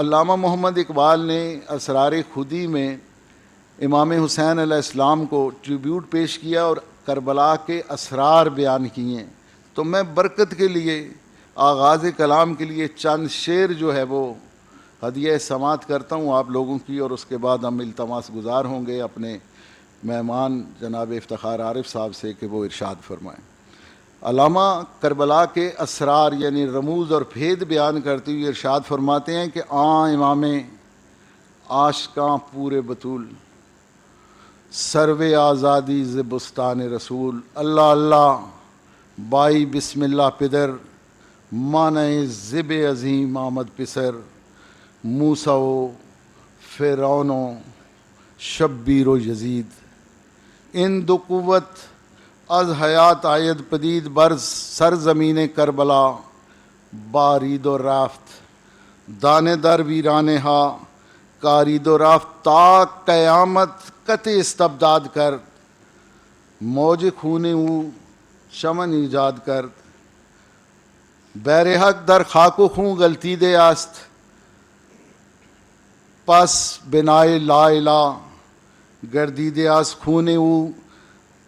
علامہ محمد اقبال نے اسرار خودی میں امام حسین علیہ السلام کو ٹریبیوٹ پیش کیا اور کربلا کے اسرار بیان کیے. تو میں برکت کے لیے آغاز کلام کے لیے چند شعر جو ہے وہ ہدیہ سماعت کرتا ہوں آپ لوگوں کی، اور اس کے بعد ہم التماس گزار ہوں گے اپنے مہمان جناب افتخار عارف صاحب سے کہ وہ ارشاد فرمائیں. علامہ کربلا کے اسرار یعنی رموز اور بھید بیان کرتے ہوئے ارشاد فرماتے ہیں کہ امام عاشقاں پورے بطول، سرو آزادی ز بستان رسول، اللہ اللہ بائی بسم اللہ پدر، معنی زب عظیم آمد پسر، موسیٰ و فرعون و شبیر و یزید. ان دو قوت از حیات آید پدید برز سرزمین کربلا، بارید و رفت دانے در ویرانے ہا، کارید و رفت تا قیامت قطع استبداد کرد، موج خون او چمن ایجاد کرد. بیر حق در خاک و خون غلطی دے است، پس بنائے لا الہ گردیدے از خون او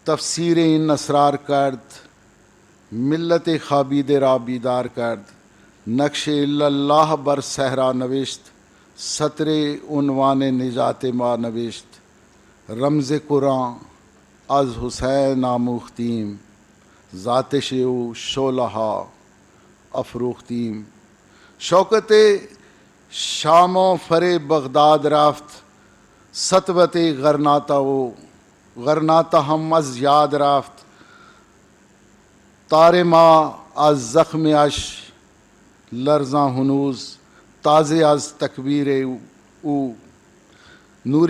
تفسیر این اسرار کرد، ملت خابید را بیدار کرد. نقش الا اللہ بر صحرا نوشت، سطر عنوان نجات ما نوشت. رمز قرآن از حسین آموختیم، ذاتش او شعلہ افروختیم. شوکت شام و فر بغداد رفت، سطوت غرناطہ ہم از یاد رفت. تار ما از زخم اش لرزاں ہنوز، تازه از تکبیر او نور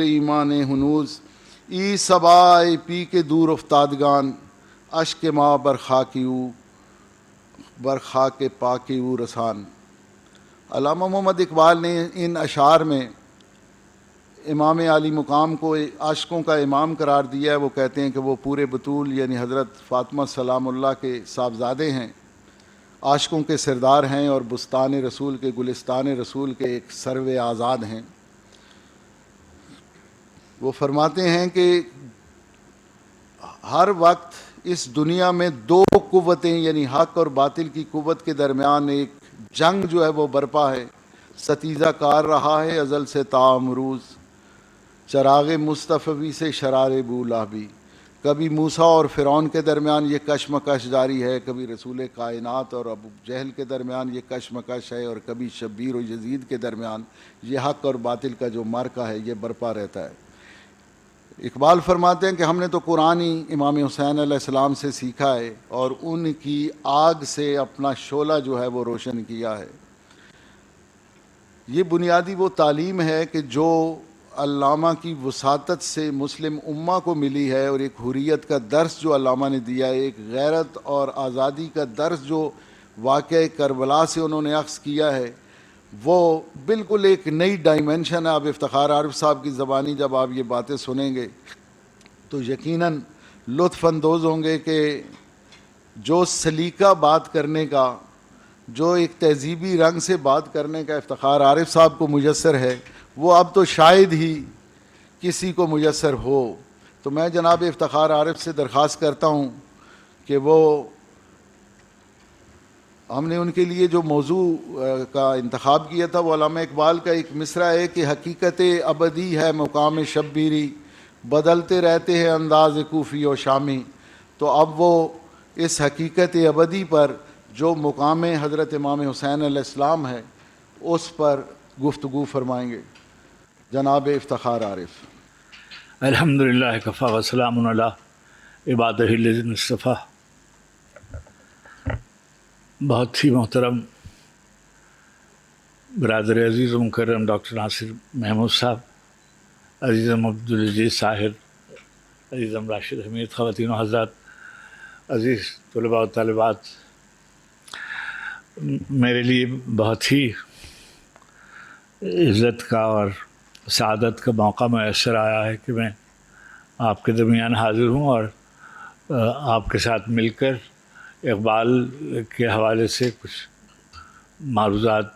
ایمان ہنوز. ای صبای پی کے دور افتادگان، اشک ما بر خاک پاک او رسان. علامہ محمد اقبال نے ان اشعار میں امام عالی مقام کو عاشقوں کا امام قرار دیا ہے. وہ کہتے ہیں کہ وہ پورے بطول یعنی حضرت فاطمہ سلام اللہ کے صاحبزادے ہیں، عاشقوں کے سردار ہیں، اور بستان رسول کے گلستان رسول کے ایک سرو آزاد ہیں. وہ فرماتے ہیں کہ ہر وقت اس دنیا میں دو قوتیں یعنی حق اور باطل کی قوت کے درمیان ایک جنگ جو ہے وہ برپا ہے، ستیزہ کار رہا ہے ازل سے تا امروز، چراغ مصطفی سے شرار بولابی. کبھی موسیٰ اور فرعون کے درمیان یہ کشمکش جاری ہے، کبھی رسول کائنات اور ابو جہل کے درمیان یہ کشمکش ہے، اور کبھی شبیر و یزید کے درمیان یہ حق اور باطل کا جو معرکہ ہے یہ برپا رہتا ہے. اقبال فرماتے ہیں کہ ہم نے تو قرآن ہی امام حسین علیہ السلام سے سیکھا ہے اور ان کی آگ سے اپنا شعلہ جو ہے وہ روشن کیا ہے. یہ بنیادی وہ تعلیم ہے کہ جو علامہ کی وساطت سے مسلم امہ کو ملی ہے، اور ایک حریت کا درس جو علامہ نے دیا ہے، ایک غیرت اور آزادی کا درس جو واقعہ کربلا سے انہوں نے اخذ کیا ہے، وہ بالکل ایک نئی ڈائمنشن ہے. اب افتخار عارف صاحب کی زبانی جب آپ یہ باتیں سنیں گے تو یقیناً لطف اندوز ہوں گے کہ جو سلیقہ بات کرنے کا، جو ایک تہذیبی رنگ سے بات کرنے کا افتخار عارف صاحب کو میسر ہے، وہ اب تو شاید ہی کسی کو میسر ہو. تو میں جناب افتخار عارف سے درخواست کرتا ہوں کہ وہ ہم نے ان کے لیے جو موضوع کا انتخاب کیا تھا وہ علامہ اقبال کا ایک مصرع ہے کہ حقیقت ابدی ہے مقام شبیری، بدلتے رہتے ہیں انداز کوفی و شامی. تو اب وہ اس حقیقت ابدی پر جو مقام حضرت امام حسین علیہ السلام ہے اس پر گفتگو فرمائیں گے. جناب افتخار عارف. الحمدللہ کفا وسلام علی عبادہ الذین اصطفیٰ. بہت ہی محترم برادر عزیز و مکرم ڈاکٹر ناصر محمود صاحب، عزیزم عبدالعزیز طاہر، عزیزم راشد حمید، خواتین و حضرات، عزیز طلباء و طالبات، میرے لیے بہت ہی عزت کا اور سعادت کا موقع میسر آیا ہے کہ میں آپ کے درمیان حاضر ہوں اور آپ کے ساتھ مل کر اقبال کے حوالے سے کچھ معروضات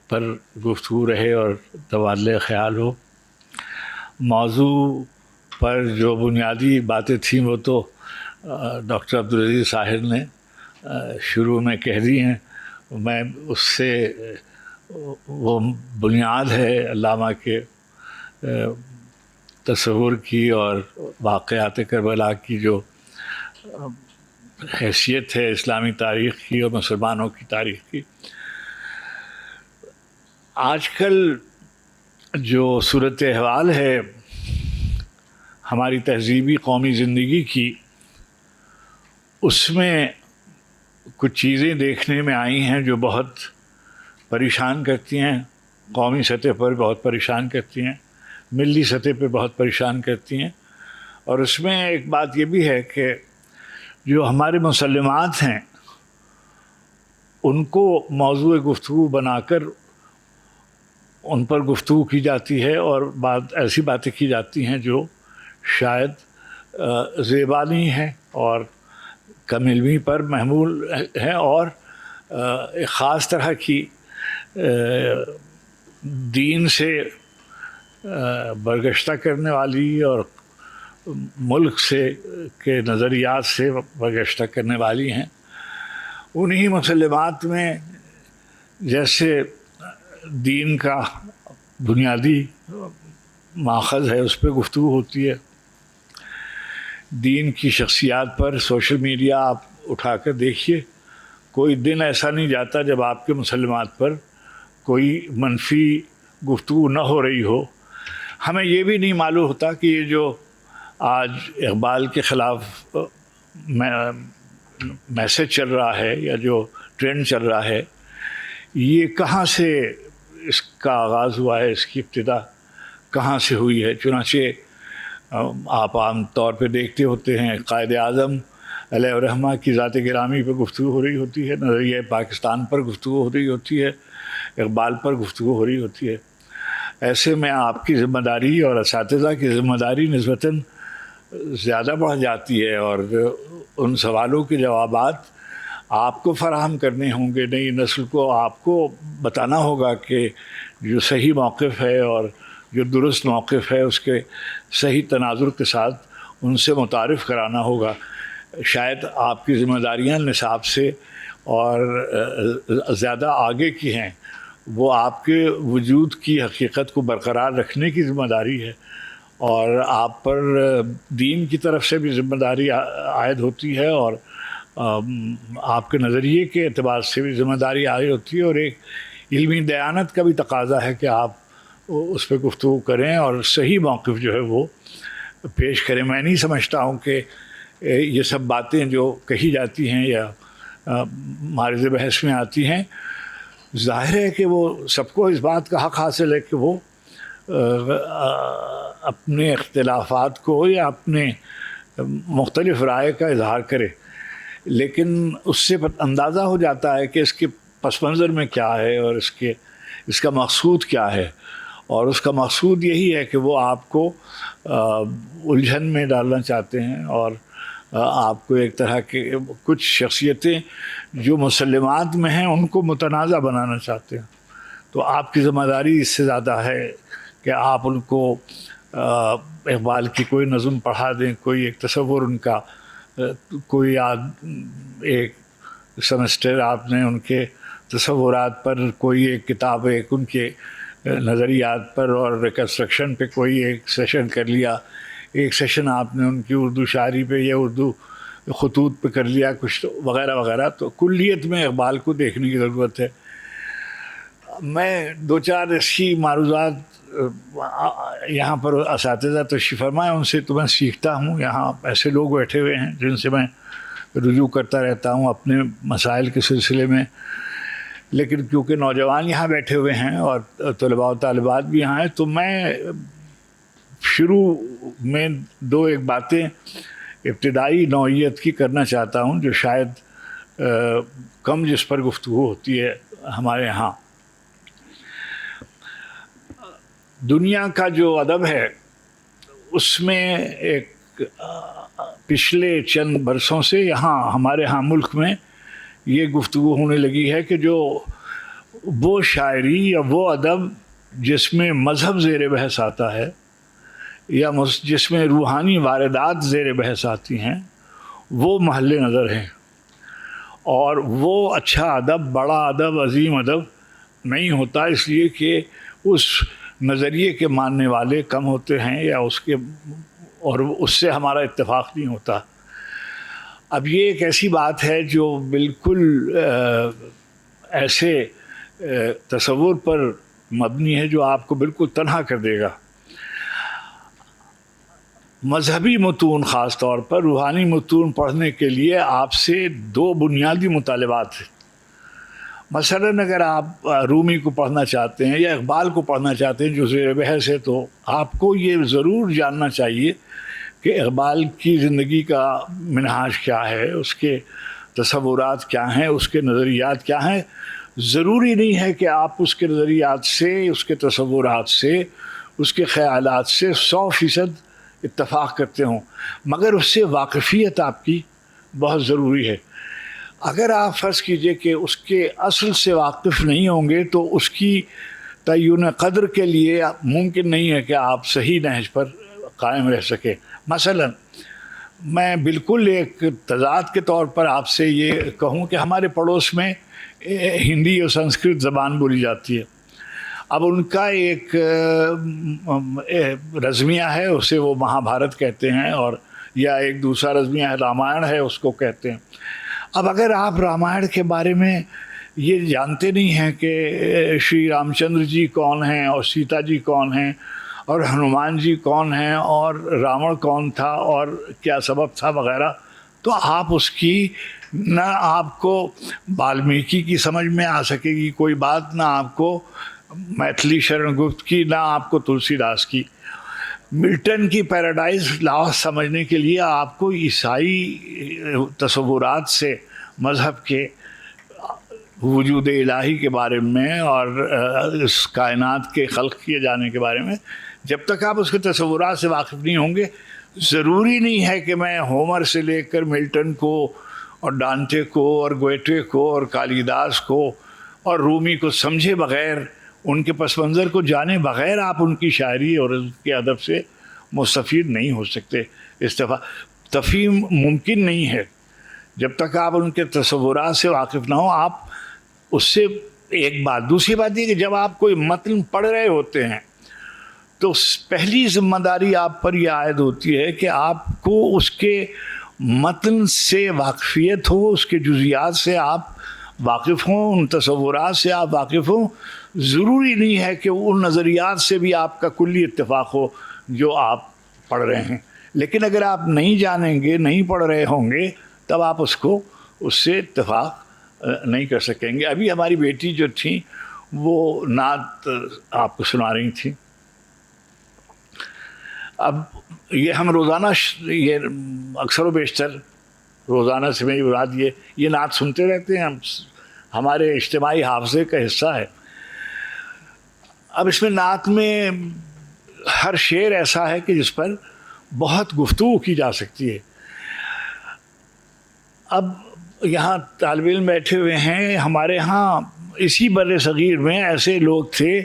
پر گفتگو رہے اور تبادلہ خیال ہو. موضوع پر جو بنیادی باتیں تھیں وہ تو ڈاکٹر عبدالعزیز طاہر نے شروع میں کہہ دی ہیں. میں اس سے وہ بنیاد ہے علامہ کے تصور کی اور واقعات کربلا کی جو حیثیت ہے اسلامی تاریخ کی اور مسلمانوں کی تاریخ کی. آج کل جو صورت احوال ہے ہماری تہذیبی قومی زندگی کی، اس میں کچھ چیزیں دیکھنے میں آئی ہیں جو بہت پریشان کرتی ہیں، قومی سطح پر بہت پریشان کرتی ہیں، ملی سطح پہ بہت پریشان کرتی ہیں. اور اس میں ایک بات یہ بھی ہے کہ جو ہمارے مسلمات ہیں ان کو موضوع گفتگو بنا کر ان پر گفتگو کی جاتی ہے اور ایسی باتیں کی جاتی ہیں جو شاید زیبا نہیں ہیں اور کم علمی پر محمول ہیں اور ایک خاص طرح کی دین سے برگشتہ کرنے والی اور ملک سے کے نظریات سے برگشتہ کرنے والی ہیں. انہی مسلمات میں جیسے دین کا بنیادی ماخذ ہے اس پہ گفتگو ہوتی ہے. دین کی شخصیات پر سوشل میڈیا آپ اٹھا کر دیکھیے، کوئی دن ایسا نہیں جاتا جب آپ کے مسلمات پر کوئی منفی گفتگو نہ ہو رہی ہو. ہمیں یہ بھی نہیں معلوم ہوتا کہ یہ جو آج اقبال کے خلاف میسج چل رہا ہے یا جو ٹرینڈ چل رہا ہے یہ کہاں سے اس کا آغاز ہوا ہے، اس کی ابتدا کہاں سے ہوئی ہے. چنانچہ آپ عام طور پہ دیکھتے ہوتے ہیں قائد اعظم علیہ الرحمہ کی ذات گرامی پر گفتگو ہو رہی ہوتی ہے، نظریہ پاکستان پر گفتگو ہو رہی ہوتی ہے، اقبال پر گفتگو ہو رہی ہوتی ہے. ایسے میں آپ کی ذمہ داری اور اساتذہ کی ذمہ داری نسبتاً زیادہ بڑھ جاتی ہے اور ان سوالوں کے جوابات آپ کو فراہم کرنے ہوں گے. نئی نسل کو آپ کو بتانا ہوگا کہ جو صحیح موقف ہے اور جو درست موقف ہے اس کے صحیح تناظر کے ساتھ ان سے متعارف کرانا ہوگا. شاید آپ کی ذمہ داریاں نصاب سے اور زیادہ آگے کی ہیں. وہ آپ کے وجود کی حقیقت کو برقرار رکھنے کی ذمہ داری ہے اور آپ پر دین کی طرف سے بھی ذمہ داری عائد ہوتی ہے اور آپ کے نظریے کے اعتبار سے بھی ذمہ داری عائد ہوتی ہے اور ایک علمی دیانت کا بھی تقاضا ہے کہ آپ اس پہ گفتگو کریں اور صحیح موقف جو ہے وہ پیش کریں. میں نہیں سمجھتا ہوں کہ یہ سب باتیں جو کہی جاتی ہیں یا معرض بحث میں آتی ہیں، ظاہر ہے کہ وہ سب کو اس بات کا حق حاصل ہے کہ وہ اپنے اختلافات کو یا اپنے مختلف رائے کا اظہار کرے، لیکن اس سے اندازہ ہو جاتا ہے کہ اس کے پس منظر میں کیا ہے اور اس کا مقصود کیا ہے. اور اس کا مقصود یہی ہے کہ وہ آپ کو الجھن میں ڈالنا چاہتے ہیں اور آپ کو ایک طرح کے کچھ شخصیتیں جو مسلمات میں ہیں ان کو متنازع بنانا چاہتے ہیں. تو آپ کی ذمہ داری اس سے زیادہ ہے کہ آپ ان کو اقبال کی کوئی نظم پڑھا دیں، کوئی ایک تصور ان کا، کوئی ایک سمسٹر آپ نے ان کے تصورات پر کوئی ایک کتاب ایک ان کے نظریات پر اور ریکنسٹرکشن پہ کوئی ایک سیشن کر لیا، ایک سیشن آپ نے ان کی اردو شاعری پہ یا اردو خطوط پہ کر لیا کچھ وغیرہ وغیرہ. تو کلیت میں اقبال کو دیکھنے کی ضرورت ہے. میں دو چار ایسی معروضات یہاں پر اساتذہ تشریف فرما ہے ان سے تو میں سیکھتا ہوں. یہاں ایسے لوگ بیٹھے ہوئے ہیں جن سے میں رجوع کرتا رہتا ہوں اپنے مسائل کے سلسلے میں، لیکن کیونکہ نوجوان یہاں بیٹھے ہوئے ہیں اور طلباء و طالبات بھی یہاں ہیں تو میں شروع میں دو ایک باتیں ابتدائی نوعیت کی کرنا چاہتا ہوں جو شاید کم جس پر گفتگو ہوتی ہے ہمارے ہاں. دنیا کا جو ادب ہے اس میں ایک پچھلے چند برسوں سے یہاں ہمارے ہاں ملک میں یہ گفتگو ہونے لگی ہے کہ جو وہ شاعری یا وہ ادب جس میں مذہب زیر بحث آتا ہے یا جس میں روحانی واردات زیر بحث آتی ہیں وہ محل نظر ہیں، اور وہ اچھا ادب، بڑا ادب، عظیم ادب نہیں ہوتا، اس لیے کہ اس نظریے کے ماننے والے کم ہوتے ہیں یا اس کے، اور اس سے ہمارا اتفاق نہیں ہوتا۔ اب یہ ایک ایسی بات ہے جو بالکل ایسے تصور پر مبنی ہے جو آپ کو بالکل تنہا کر دے گا۔ مذہبی متون، خاص طور پر روحانی متون پڑھنے کے لیے آپ سے دو بنیادی مطالبات ہیں۔ مثلاً اگر آپ رومی کو پڑھنا چاہتے ہیں یا اقبال کو پڑھنا چاہتے ہیں جو زیر بحث ہے، تو آپ کو یہ ضرور جاننا چاہیے کہ اقبال کی زندگی کا منہاج کیا ہے، اس کے تصورات کیا ہیں، اس کے نظریات کیا ہیں۔ ضروری نہیں ہے کہ آپ اس کے نظریات سے، اس کے تصورات سے، اس کے خیالات سے 100% اتفاق کرتے ہوں، مگر اس سے واقفیت آپ کی بہت ضروری ہے۔ اگر آپ فرض کیجئے کہ اس کے اصل سے واقف نہیں ہوں گے تو اس کی تعین قدر کے لیے ممکن نہیں ہے کہ آپ صحیح نہج پر قائم رہ سکیں۔ مثلا میں بالکل ایک تضاد کے طور پر آپ سے یہ کہوں کہ ہمارے پڑوس میں ہندی اور سنسکرت زبان بولی جاتی ہے۔ اب ان کا ایک رزمیہ ہے، اسے وہ مہا بھارت کہتے ہیں، اور یا ایک دوسرا رزمیہ ہے رامائن ہے، اس کو کہتے ہیں۔ اب اگر آپ رامائن کے بارے میں یہ جانتے نہیں ہیں کہ شری رام چندر جی کون ہیں اور سیتا جی کون ہیں اور ہنومان جی کون ہیں اور راون کون تھا اور کیا سبب تھا وغیرہ، تو آپ اس کی نہ آپ کو والمیکی کی سمجھ میں آ سکے گی کوئی بات، نہ آپ کو میتھلی شرن گپت کی، نہ آپ کو تلسی داس کی۔ ملٹن کی پیراڈائز لاس سمجھنے کے لیے آپ کو عیسائی تصورات سے مذہب کے وجود الہی کے بارے میں اور اس کائنات کے خلق کیے جانے کے بارے میں، جب تک آپ اس کے تصورات سے واقف نہیں ہوں گے، ضروری نہیں ہے کہ میں ہومر سے لے کر ملٹن کو اور ڈانٹے کو اور گویٹے کو اور کالی داس کو اور رومی کو سمجھے بغیر، ان کے پس منظر کو جانے بغیر آپ ان کی شاعری اور ان کے ادب سے مستفید نہیں ہو سکتے۔ تفہیم ممکن نہیں ہے جب تک آپ ان کے تصورات سے واقف نہ ہوں۔ آپ اس سے ایک بات، دوسری بات یہ کہ جب آپ کوئی متن پڑھ رہے ہوتے ہیں تو پہلی ذمہ داری آپ پر یہ عائد ہوتی ہے کہ آپ کو اس کے متن سے واقفیت ہو، اس کے جزیات سے آپ واقف ہوں، ان تصورات سے آپ واقف ہوں۔ ضروری نہیں ہے کہ ان نظریات سے بھی آپ کا کلی اتفاق ہو جو آپ پڑھ رہے ہیں، لیکن اگر آپ نہیں جانیں گے، نہیں پڑھ رہے ہوں گے، تب آپ اس سے اتفاق نہیں کر سکیں گے۔ ابھی ہماری بیٹی جو تھیں وہ نعت آپ کو سنا رہی تھیں۔ اب یہ ہم روزانہ، یہ اکثر و بیشتر روزانہ سے میری مراد یہ نعت سنتے رہتے ہیں، ہمارے اجتماعی حافظے کا حصہ ہے۔ اب اس میں نعت میں ہر شعر ایسا ہے کہ جس پر بہت گفتگو کی جا سکتی ہے۔ اب یہاں طالب علم بیٹھے ہوئے ہیں، ہمارے ہاں اسی بر صغیر میں ایسے لوگ تھے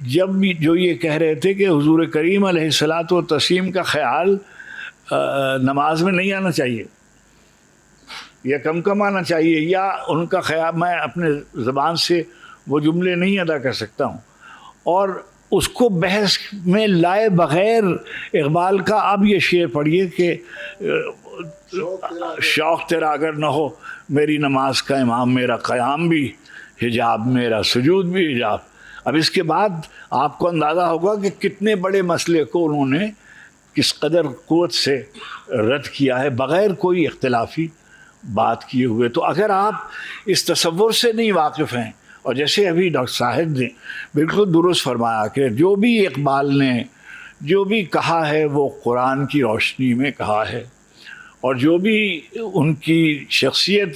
جو یہ کہہ رہے تھے کہ حضور کریم علیہ الصلاۃ والتسلیم کا خیال نماز میں نہیں آنا چاہیے یا کم آنا چاہیے، یا ان کا خیال، میں اپنے زبان سے وہ جملے نہیں ادا کر سکتا ہوں، اور اس کو بحث میں لائے بغیر اقبال کا اب یہ شعر پڑھیے کہ شوق تیرا اگر نہ ہو میری نماز کا امام، میرا قیام بھی حجاب، میرا سجود بھی حجاب۔ اب اس کے بعد آپ کو اندازہ ہوگا کہ کتنے بڑے مسئلے کو انہوں نے کس قدر قوت سے رد کیا ہے بغیر کوئی اختلافی بات کیے ہوئے۔ تو اگر آپ اس تصور سے نہیں واقف ہیں، اور جیسے ابھی ڈاکٹر صاحب نے بالکل درست فرمایا کہ جو بھی اقبال نے جو بھی کہا ہے وہ قرآن کی روشنی میں کہا ہے، اور جو بھی ان کی شخصیت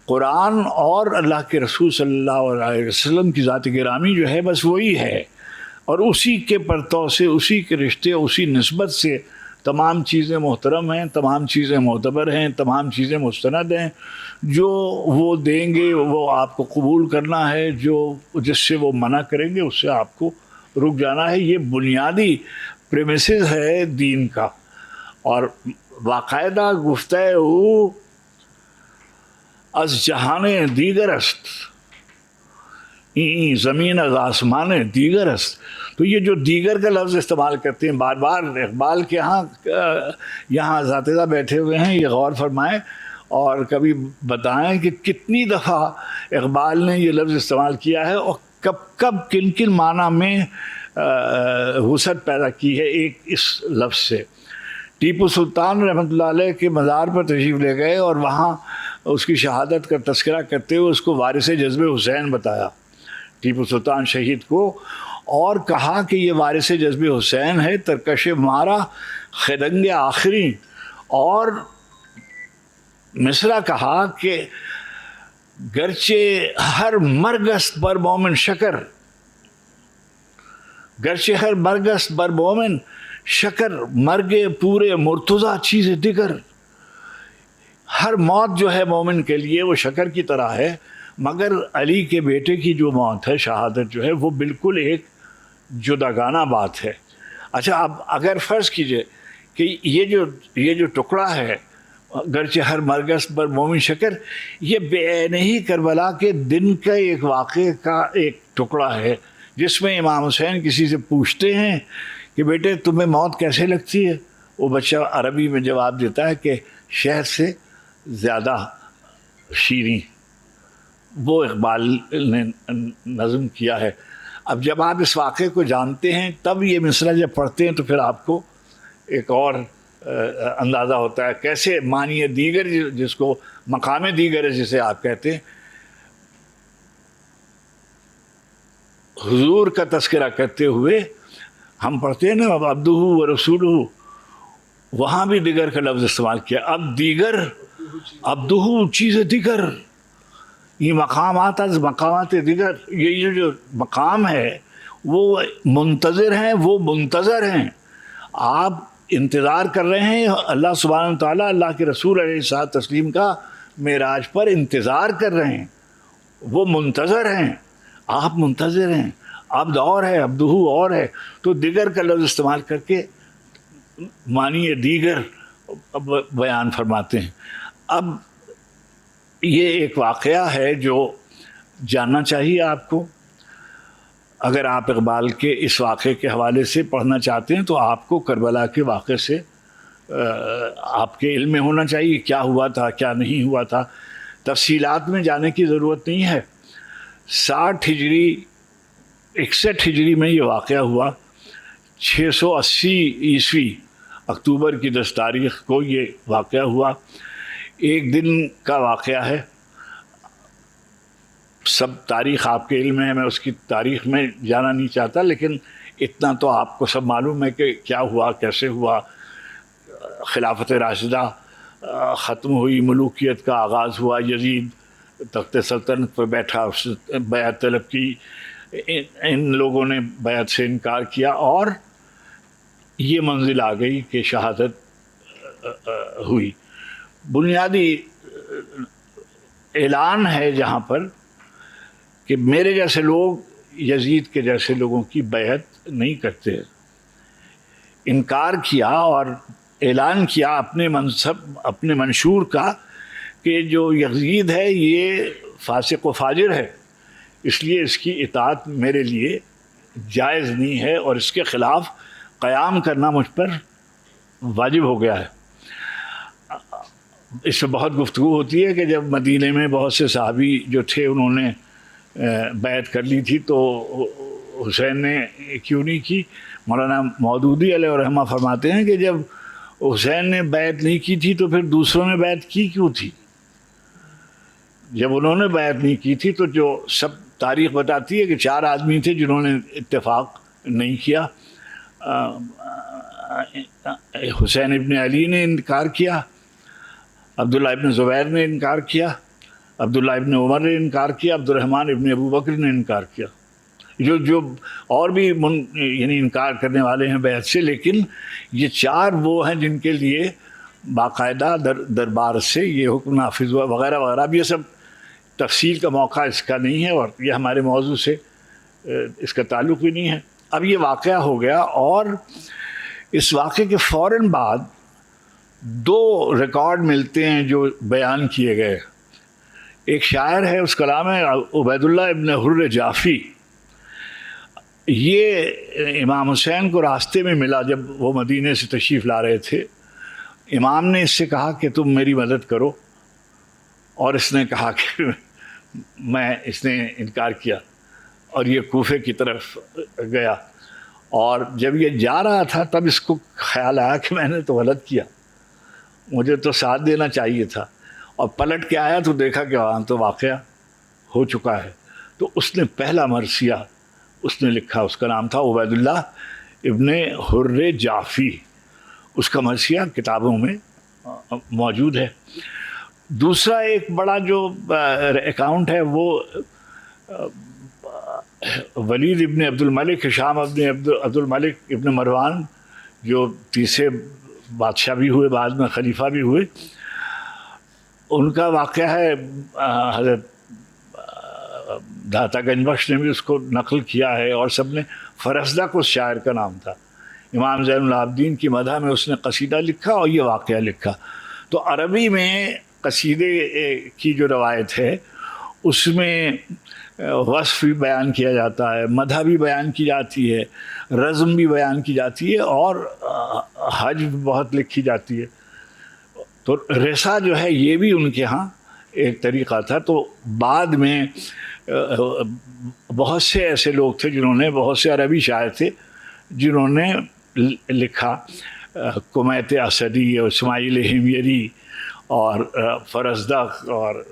قرآن اور اللہ کے رسول صلی اللہ علیہ وسلم کی ذات گرامی جو ہے بس وہی ہے، اور اسی کے پرتو سے، اسی کے رشتے، اسی نسبت سے تمام چیزیں محترم ہیں، تمام چیزیں معتبر ہیں، تمام چیزیں مستند ہیں. جو وہ دیں گے وہ آپ کو قبول کرنا ہے، جو جس سے وہ منع کریں گے اس سے آپ کو رک جانا ہے. یہ بنیادی پریمیسز ہے دین کا. اور باقاعدہ گفتگو از جہان دیگر است، این زمین از آسمان دیگر است. تو یہ جو دیگر کا لفظ استعمال کرتے ہیں بار بار، اقبال کے یہاں اساتذہ بیٹھے ہوئے ہیں، یہ غور فرمائیں اور کبھی بتائیں کہ کتنی دفعہ اقبال نے یہ لفظ استعمال کیا ہے اور کب کب کن کن معنی میں وسعت پیدا کی ہے ایک اس لفظ سے. ٹیپو سلطان رحمۃ اللہ علیہ کے مزار پر تشریف لے گئے اور وہاں اس کی شہادت کا تذکرہ کرتے ہوئے اس کو وارث جذب حسین بتایا، ٹیپو سلطان شہید کو، اور کہا کہ یہ وارث جذب حسین ہے، ترکش مارا خدنگ آخری. اور مصرع کہا کہ گرچہ ہر مرگست بر مومن شکر، گرچہ ہر مرگست بر مومن شکر، مرگ پورے مرتضیٰ چیز دیگر. ہر موت جو ہے مومن کے لیے وہ شکر کی طرح ہے، مگر علی کے بیٹے کی جو موت ہے، شہادت جو ہے، وہ بالکل ایک جداگانہ بات ہے. اچھا، اب اگر فرض کیجئے کہ یہ جو ٹکڑا ہے گرچہ ہر مرگست پر مومن شکر، یہ بے ہی کربلا کے دن کا ایک واقعے کا ایک ٹکڑا ہے جس میں امام حسین کسی سے پوچھتے ہیں کہ بیٹے تمہیں موت کیسے لگتی ہے؟ وہ بچہ عربی میں جواب دیتا ہے کہ شہد سے زیادہ شیریں. وہ اقبال نے نظم کیا ہے. اب جب آپ اس واقعے کو جانتے ہیں تب یہ مصرع جب پڑھتے ہیں تو پھر آپ کو ایک اور اندازہ ہوتا ہے کیسے معنی دیگر، جس کو مقام دیگر ہے جسے آپ کہتے ہیں. حضور کا تذکرہ کرتے ہوئے ہم پڑھتے ہیں نا اب عبدہ و رسولہ، وہاں بھی دیگر کا لفظ استعمال کیا. اب دیگر، عبدہ چیز دیگر، یہ مقامات از مقامات دیگر. یہ جو مقام ہے وہ منتظر ہیں، وہ منتظر ہیں. آپ انتظار کر رہے ہیں اللہ سبحانہ تعالیٰ، اللہ کے رسول علیہ الصلوۃ والتسلیم کا معراج پر انتظار کر رہے ہیں، وہ منتظر ہیں، آپ منتظر ہیں. عبد اور ہے، عبدہ اور ہے، تو دیگر کا لفظ استعمال کر کے معنی دیگر بیان فرماتے ہیں. اب یہ ایک واقعہ ہے جو جاننا چاہیے آپ کو. اگر آپ اقبال کے اس واقعے کے حوالے سے پڑھنا چاہتے ہیں تو آپ کو کربلا کے واقعے سے آپ کے علم میں ہونا چاہیے کیا ہوا تھا، کیا نہیں ہوا تھا. تفصیلات میں جانے کی ضرورت نہیں ہے. 60 ہجری 61 ہجری میں یہ واقعہ ہوا. 680 عیسوی اکتوبر کی 10 تاریخ کو یہ واقعہ ہوا. ایک دن کا واقعہ ہے. سب تاریخ آپ کے علم میں ہے، میں اس کی تاریخ میں جانا نہیں چاہتا، لیکن اتنا تو آپ کو سب معلوم ہے کہ کیا ہوا، کیسے ہوا. خلافت راشدہ ختم ہوئی، ملوکیت کا آغاز ہوا، یزید تخت سلطنت پر بیٹھا، اس نے بیعت طلب کی، ان لوگوں نے بیعت سے انکار کیا اور یہ منزل آ گئی کہ شہادت ہوئی. بنیادی اعلان ہے جہاں پر کہ میرے جیسے لوگ یزید کے جیسے لوگوں کی بیعت نہیں کرتے. انکار کیا اور اعلان کیا اپنے منصب، اپنے منشور کا کہ جو یزید ہے یہ فاسق و فاجر ہے، اس لیے اس کی اطاعت میرے لیے جائز نہیں ہے اور اس کے خلاف قیام کرنا مجھ پر واجب ہو گیا ہے. اس سے بہت گفتگو ہوتی ہے کہ جب مدینے میں بہت سے صحابی جو تھے انہوں نے بیعت کر لی تھی تو حسین نے کیوں نہیں کی. مولانا مودودی علیہ الرحمہ فرماتے ہیں کہ جب حسین نے بیعت نہیں کی تھی تو پھر دوسروں نے بیعت کی کیوں تھی؟ جب انہوں نے بیعت نہیں کی تھی تو جو سب تاریخ بتاتی ہے کہ 4 آدمی تھے جنہوں نے اتفاق نہیں کیا. حسین ابن علی نے انکار کیا، عبداللہ ابن زبیر نے انکار کیا، عبداللہ ابن عمر نے انکار کیا، عبد الرحمن ابن ابو بکر نے انکار کیا. جو اور بھی یعنی انکار کرنے والے ہیں بیعت سے، لیکن یہ 4 وہ ہیں جن کے لیے باقاعدہ دربار سے یہ حکم نافذ ہوا وغیرہ وغیرہ. اب یہ سب تفصیل کا موقع اس کا نہیں ہے، اور یہ ہمارے موضوع سے اس کا تعلق بھی نہیں ہے. اب یہ واقعہ ہو گیا، اور اس واقعے کے فوراً بعد 2 ریکارڈ ملتے ہیں جو بیان کیے گئے. ایک شاعر ہے، اس کا نام ہے عبید اللہ ابن حر جعفی. یہ امام حسین کو راستے میں ملا جب وہ مدینے سے تشریف لا رہے تھے. امام نے اس سے کہا کہ تم میری مدد کرو، اور اس نے کہا کہ اس نے انکار کیا، اور یہ کوفے کی طرف گیا. اور جب یہ جا رہا تھا تب اس کو خیال آیا کہ میں نے تو غلط کیا، مجھے تو ساتھ دینا چاہیے تھا. اور پلٹ کے آیا تو دیکھا کہ وہاں تو واقعہ ہو چکا ہے. تو اس نے پہلا مرثیہ اس نے لکھا، اس کا نام تھا عبید اللہ ابن حر جعفی. اس کا مرثیہ کتابوں میں موجود ہے. دوسرا ایک بڑا جو اکاؤنٹ ہے وہ ولید ابن عبد الملک، ہشام ابن عبد الملک ابن مروان، جو تیسرے بادشاہ بھی ہوئے، بعد میں خلیفہ بھی ہوئے. ان کا واقعہ ہے. حضرت داتا گنج بخش نے بھی اس کو نقل کیا ہے، اور سب نے. فرزدق اس شاعر کا نام تھا. امام زین العابدین کی مدح میں اس نے قصیدہ لکھا اور یہ واقعہ لکھا. تو عربی میں قصیدے کی جو روایت ہے اس میں وصف بھی بیان کیا جاتا ہے، مدح بھی بیان کی جاتی ہے، رزم بھی بیان کی جاتی ہے، اور حج بہت لکھی جاتی ہے. تو رسا جو ہے یہ بھی ان کے ہاں ایک طریقہ تھا. تو بعد میں بہت سے ایسے لوگ تھے جنہوں نے، بہت سے عربی شاعر تھے جنہوں نے لکھا. کمیت اسدی اور اسماعیل ہمیری اور فرزدق، اور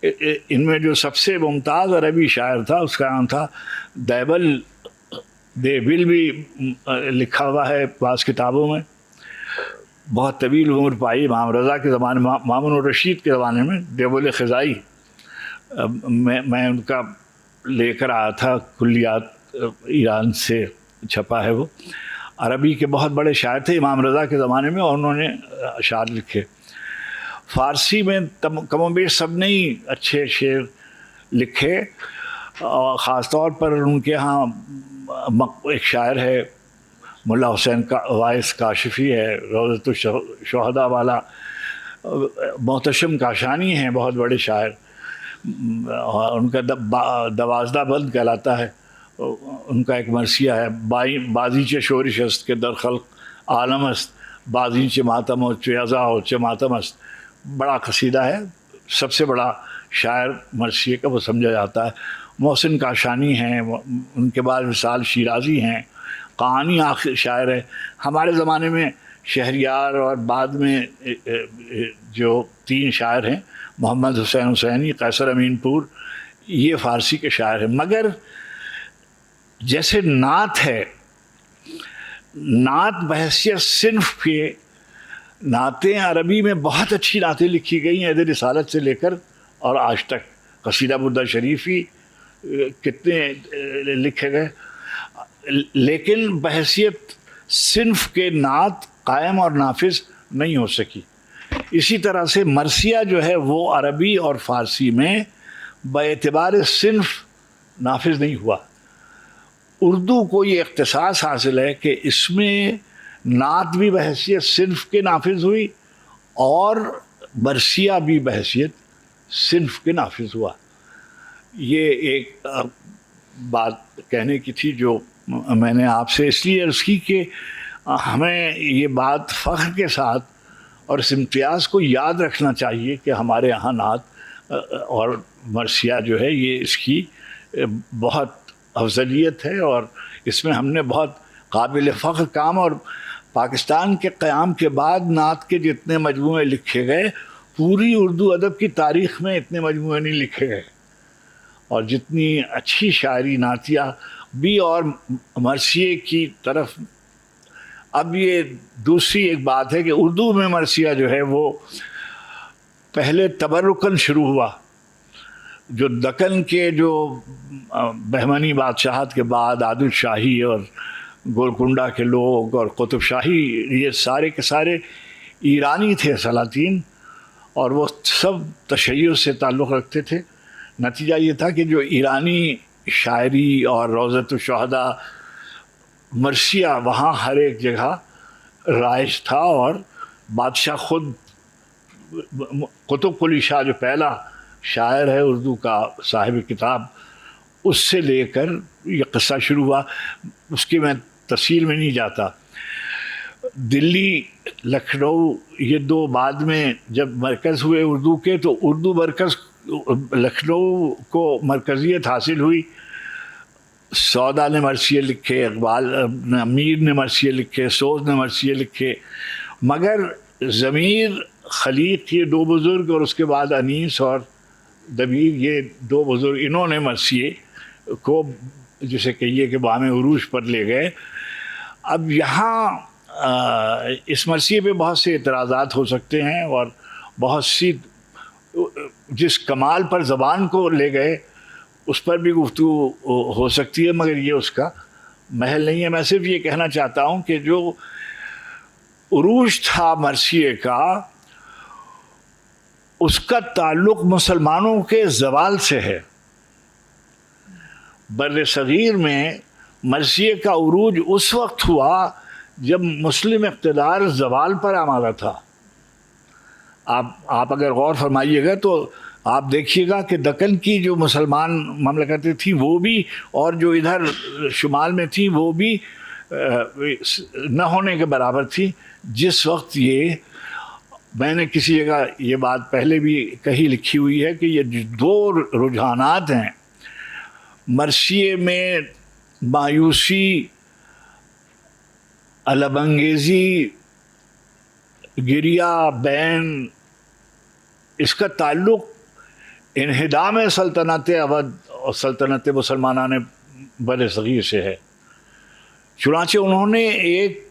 ان میں جو سب سے ممتاز عربی شاعر تھا اس کا نام تھا دیبل بھی لکھا ہوا ہے بعض کتابوں میں. بہت طویل عمر پائی امام رضا کے زمانے میں، مامون الرشید کے زمانے میں. دیبل خزائی میں ان کا لے کر آیا تھا، کلیات ایران سے چھپا ہے. وہ عربی کے بہت بڑے شاعر تھے امام رضا کے زمانے میں، اور انہوں نے اشعار لکھے. فارسی میں کم و بیش سب نے ہی اچھے شعر لکھے، اور خاص طور پر ان کے ہاں ایک شاعر ہے ملا حسین وائس کاشفی ہے، روضۃ الشہداء والا. محتشم کاشانی ہیں بہت بڑے شاعر، ان کا 12 بند کہلاتا ہے. ان کا ایک مرثیہ ہے، بازیچ شورش است کے در خلق عالم است، بازیچ ماتم و چه عزا و چه ماتم است. بڑا قصیدہ ہے، سب سے بڑا شاعر مرثیے کا وہ سمجھا جاتا ہے. محسن کاشانی ہیں، ان کے بعد وصال شیرازی ہیں. قانی آخر شاعر ہے. ہمارے زمانے میں شہریار، اور بعد میں جو 3 شاعر ہیں، محمد حسین حسینی، قیصر امین پور، یہ فارسی کے شاعر ہیں. مگر جیسے نعت ہے، نعت بحیثیت صنف کے، نعتیں عربی میں بہت اچھی نعتیں لکھی گئی ہیں عہد رسالت سے لے کر اور آج تک. قصیدہ بردہ شریفی کتنے لکھے گئے، لیکن بحیثیت صنف کے نعت قائم اور نافذ نہیں ہو سکی. اسی طرح سے مرثیہ جو ہے وہ عربی اور فارسی میں بے اعتبار صنف نافذ نہیں ہوا. اردو کو یہ اختصاص حاصل ہے کہ اس میں نعت بھی بحیثیت صنف کے نافذ ہوئی، اور مرثیہ بھی بحیثیت صنف کے نافذ ہوا. یہ ایک بات کہنے کی تھی جو میں نے آپ سے اس لیے عرض کی کہ ہمیں یہ بات فخر کے ساتھ اور اس امتیاز کو یاد رکھنا چاہیے کہ ہمارے یہاں نعت اور مرثیہ جو ہے یہ اس کی بہت افضلیت ہے، اور اس میں ہم نے بہت قابل فخر کام. اور پاکستان کے قیام کے بعد نعت کے جتنے مجموعے لکھے گئے، پوری اردو ادب کی تاریخ میں اتنے مجموعے نہیں لکھے گئے. اور جتنی اچھی شاعری نعتیہ بھی اور مرثیے کی طرف. اب یہ دوسری ایک بات ہے کہ اردو میں مرثیہ جو ہے وہ پہلے تبرکاً شروع ہوا. جو دکن کے جو بہمنی بادشاہت کے بعد عادل شاہی اور گولکنڈہ کے لوگ اور قطب شاہی، یہ سارے کے سارے ایرانی تھے سلاطین، اور وہ سب تشیع سے تعلق رکھتے تھے۔ نتیجہ یہ تھا کہ جو ایرانی شاعری اور روضۃ الشہداء، مرثیہ، وہاں ہر ایک جگہ رائج تھا، اور بادشاہ خود قطب قلی شاہ جو پہلا شاعر ہے اردو کا صاحب کتاب، اس سے لے کر یہ قصہ شروع ہوا۔ اس کی میں تفصیل میں نہیں جاتا۔ دلی، لکھنؤ، یہ دو بعد میں جب مرکز ہوئے اردو کے، تو اردو مرکز لکھنؤ کو مرکزیت حاصل ہوئی۔ سودا نے مرثیے لکھے، اقبال امیر نے مرثیے لکھے، سوز نے مرثیے لکھے، مگر ضمیر، خلیق، یہ دو بزرگ، اور اس کے بعد انیس اور دبیر، یہ دو بزرگ، انہوں نے مرثیے کو جسے کہیے کہ بام عروج پر لے گئے۔ اب یہاں اس مرثیے پہ بہت سے اعتراضات ہو سکتے ہیں، اور بہت سی جس کمال پر زبان کو لے گئے اس پر بھی گفتگو ہو سکتی ہے، مگر یہ اس کا محل نہیں ہے۔ میں صرف یہ کہنا چاہتا ہوں کہ جو عروج تھا مرثیے کا، اس کا تعلق مسلمانوں کے زوال سے ہے۔ بر صغیر میں مرثیے کا عروج اس وقت ہوا جب مسلم اقتدار زوال پر آمادہ تھا۔ آپ اگر غور فرمائیے گا تو آپ دیکھیے گا کہ دکن کی جو مسلمان مملکتیں تھیں وہ بھی، اور جو ادھر شمال میں تھیں وہ بھی نہ ہونے کے برابر تھی۔ جس وقت یہ، میں نے کسی جگہ یہ بات پہلے بھی کہیں لکھی ہوئی ہے کہ یہ دو رجحانات ہیں، مرثیے میں مایوسی، علم انگیزی، گریہ، بین، اس کا تعلق انہدام سلطنت اودھ اور سلطنت مسلمانان بر صغیر سے ہے۔ چنانچہ انہوں نے ایک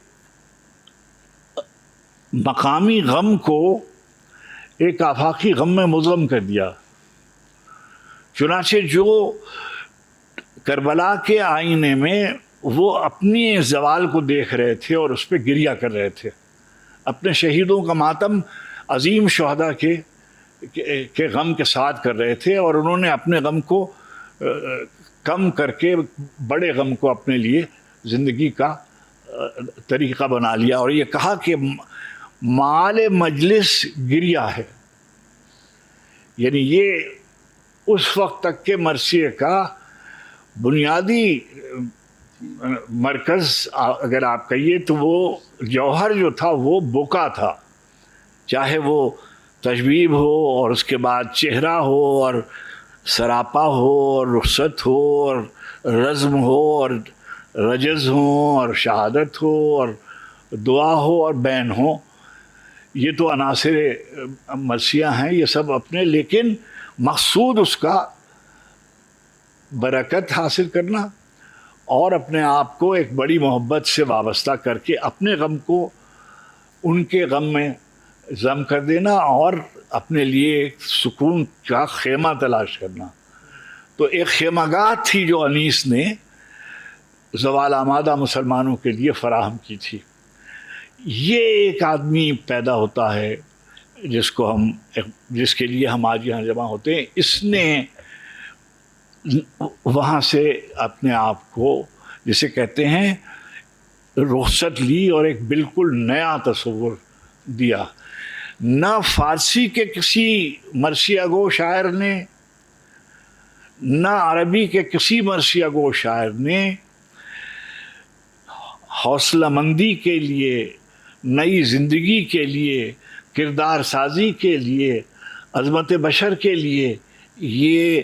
مقامی غم کو ایک آفاقی غم میں مضم کر دیا۔ چنانچہ جو کربلا کے آئینے میں وہ اپنی زوال کو دیکھ رہے تھے اور اس پہ گریہ کر رہے تھے، اپنے شہیدوں کا ماتم عظیم شہداء کے غم کے ساتھ کر رہے تھے، اور انہوں نے اپنے غم کو کم کر کے بڑے غم کو اپنے لیے زندگی کا طریقہ بنا لیا، اور یہ کہا کہ مال مجلس گریہ ہے۔ یعنی یہ اس وقت تک کے مرثیے کا بنیادی مرکز اگر آپ کہیے تو وہ جوہر جو تھا وہ بکا تھا، چاہے وہ تشبیب ہو، اور اس کے بعد چہرہ ہو، اور سراپا ہو، اور رخصت ہو، اور رزم ہو، اور رجز ہو، اور شہادت ہو، اور دعا ہو، اور بین ہو۔ یہ تو عناصر مرثیہ ہیں، یہ سب اپنے، لیکن مقصود اس کا برکت حاصل کرنا اور اپنے آپ کو ایک بڑی محبت سے وابستہ کر کے اپنے غم کو ان کے غم میں ضم کر دینا، اور اپنے لیے ایک سکون کا خیمہ تلاش کرنا۔ تو ایک خیمہ گاہ تھی جو انیس نے زوال آمادہ مسلمانوں کے لیے فراہم کی تھی۔ یہ ایک آدمی پیدا ہوتا ہے جس کے لیے ہم آج یہاں جمع ہوتے ہیں۔ اس نے وہاں سے اپنے آپ کو، جسے کہتے ہیں، رخصت لی اور ایک بالکل نیا تصور دیا۔ نہ فارسی کے کسی مرثیہ گو شاعر نے، نہ عربی کے کسی مرثیہ گو شاعر نے حوصلہ مندی کے لیے، نئی زندگی کے لیے، کردار سازی کے لیے، عظمت بشر کے لیے یہ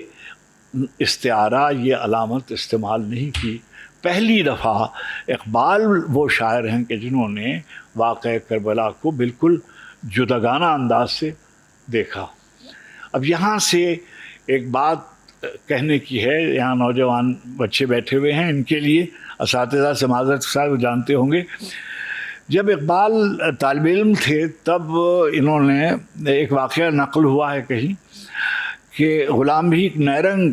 استعارہ، یہ علامت استعمال نہیں کی۔ پہلی دفعہ اقبال وہ شاعر ہیں کہ جنہوں نے واقعہ کربلا کو بالکل جداگانہ انداز سے دیکھا۔ اب یہاں سے ایک بات کہنے کی ہے، یہاں نوجوان بچے بیٹھے ہوئے ہیں، ان کے لیے اساتذہ سے معذرت کے ساتھ جانتے ہوں گے، جب اقبال طالب علم تھے تب انہوں نے ایک واقعہ نقل ہوا ہے کہیں کہ غلام بھیک نیرنگ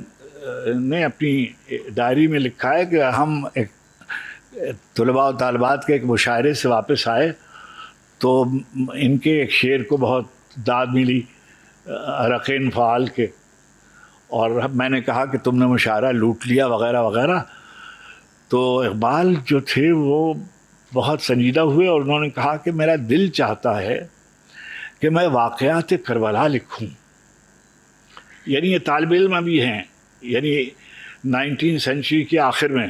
نے اپنی ڈائری میں لکھا ہے کہ ہم ایک طلباء و طالبات کے ایک مشاعرے سے واپس آئے تو ان کے ایک شعر کو بہت داد ملی رقین فعال کے، اور میں نے کہا کہ تم نے مشاعرہ لوٹ لیا وغیرہ وغیرہ. تو اقبال جو تھے وہ بہت سنجیدہ ہوئے اور انہوں نے کہا کہ میرا دل چاہتا ہے کہ میں واقعات کربلا لکھوں. یعنی یہ طالب علم ابھی ہیں، یعنی 19 سینچری کے آخر میں،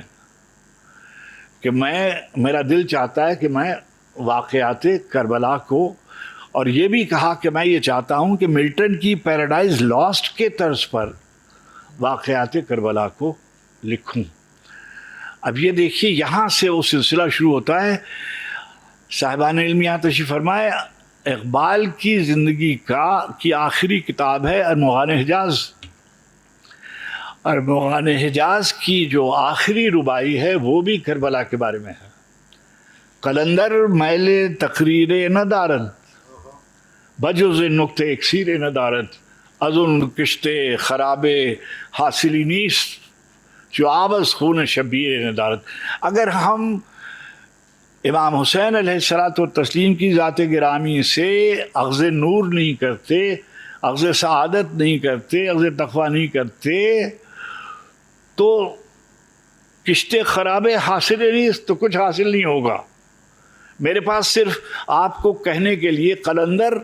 کہ میرا دل چاہتا ہے کہ میں واقعات کربلا کو، اور یہ بھی کہا کہ میں یہ چاہتا ہوں کہ ملٹن کی پیراڈائز لاسٹ کے طرز پر واقعات کربلا کو لکھوں. اب یہ دیکھیے یہاں سے وہ سلسلہ شروع ہوتا ہے. صاحبان علم یہاں تشریف فرمائے، اقبال کی زندگی کی آخری کتاب ہے ارمغان حجاز. ارمغان حجاز کی جو آخری رباعی ہے وہ بھی کربلا کے بارے میں ہے. قلندر میل تقریر ندارد بجز نکتے اکسیر ندارد از ان کشتے خراب حاصلی نیست جو آبز خون شبیر ندارد. اگر ہم امام حسین علیہ الصلاۃ والتسلیم کی ذات گرامی سے اخذ نور نہیں کرتے، اخذ سعادت نہیں کرتے، اخذ تقویٰ نہیں کرتے، تو کشتے خراب حاصل نہیں، تو کچھ حاصل نہیں ہوگا. میرے پاس صرف آپ کو کہنے کے لیے قلندر،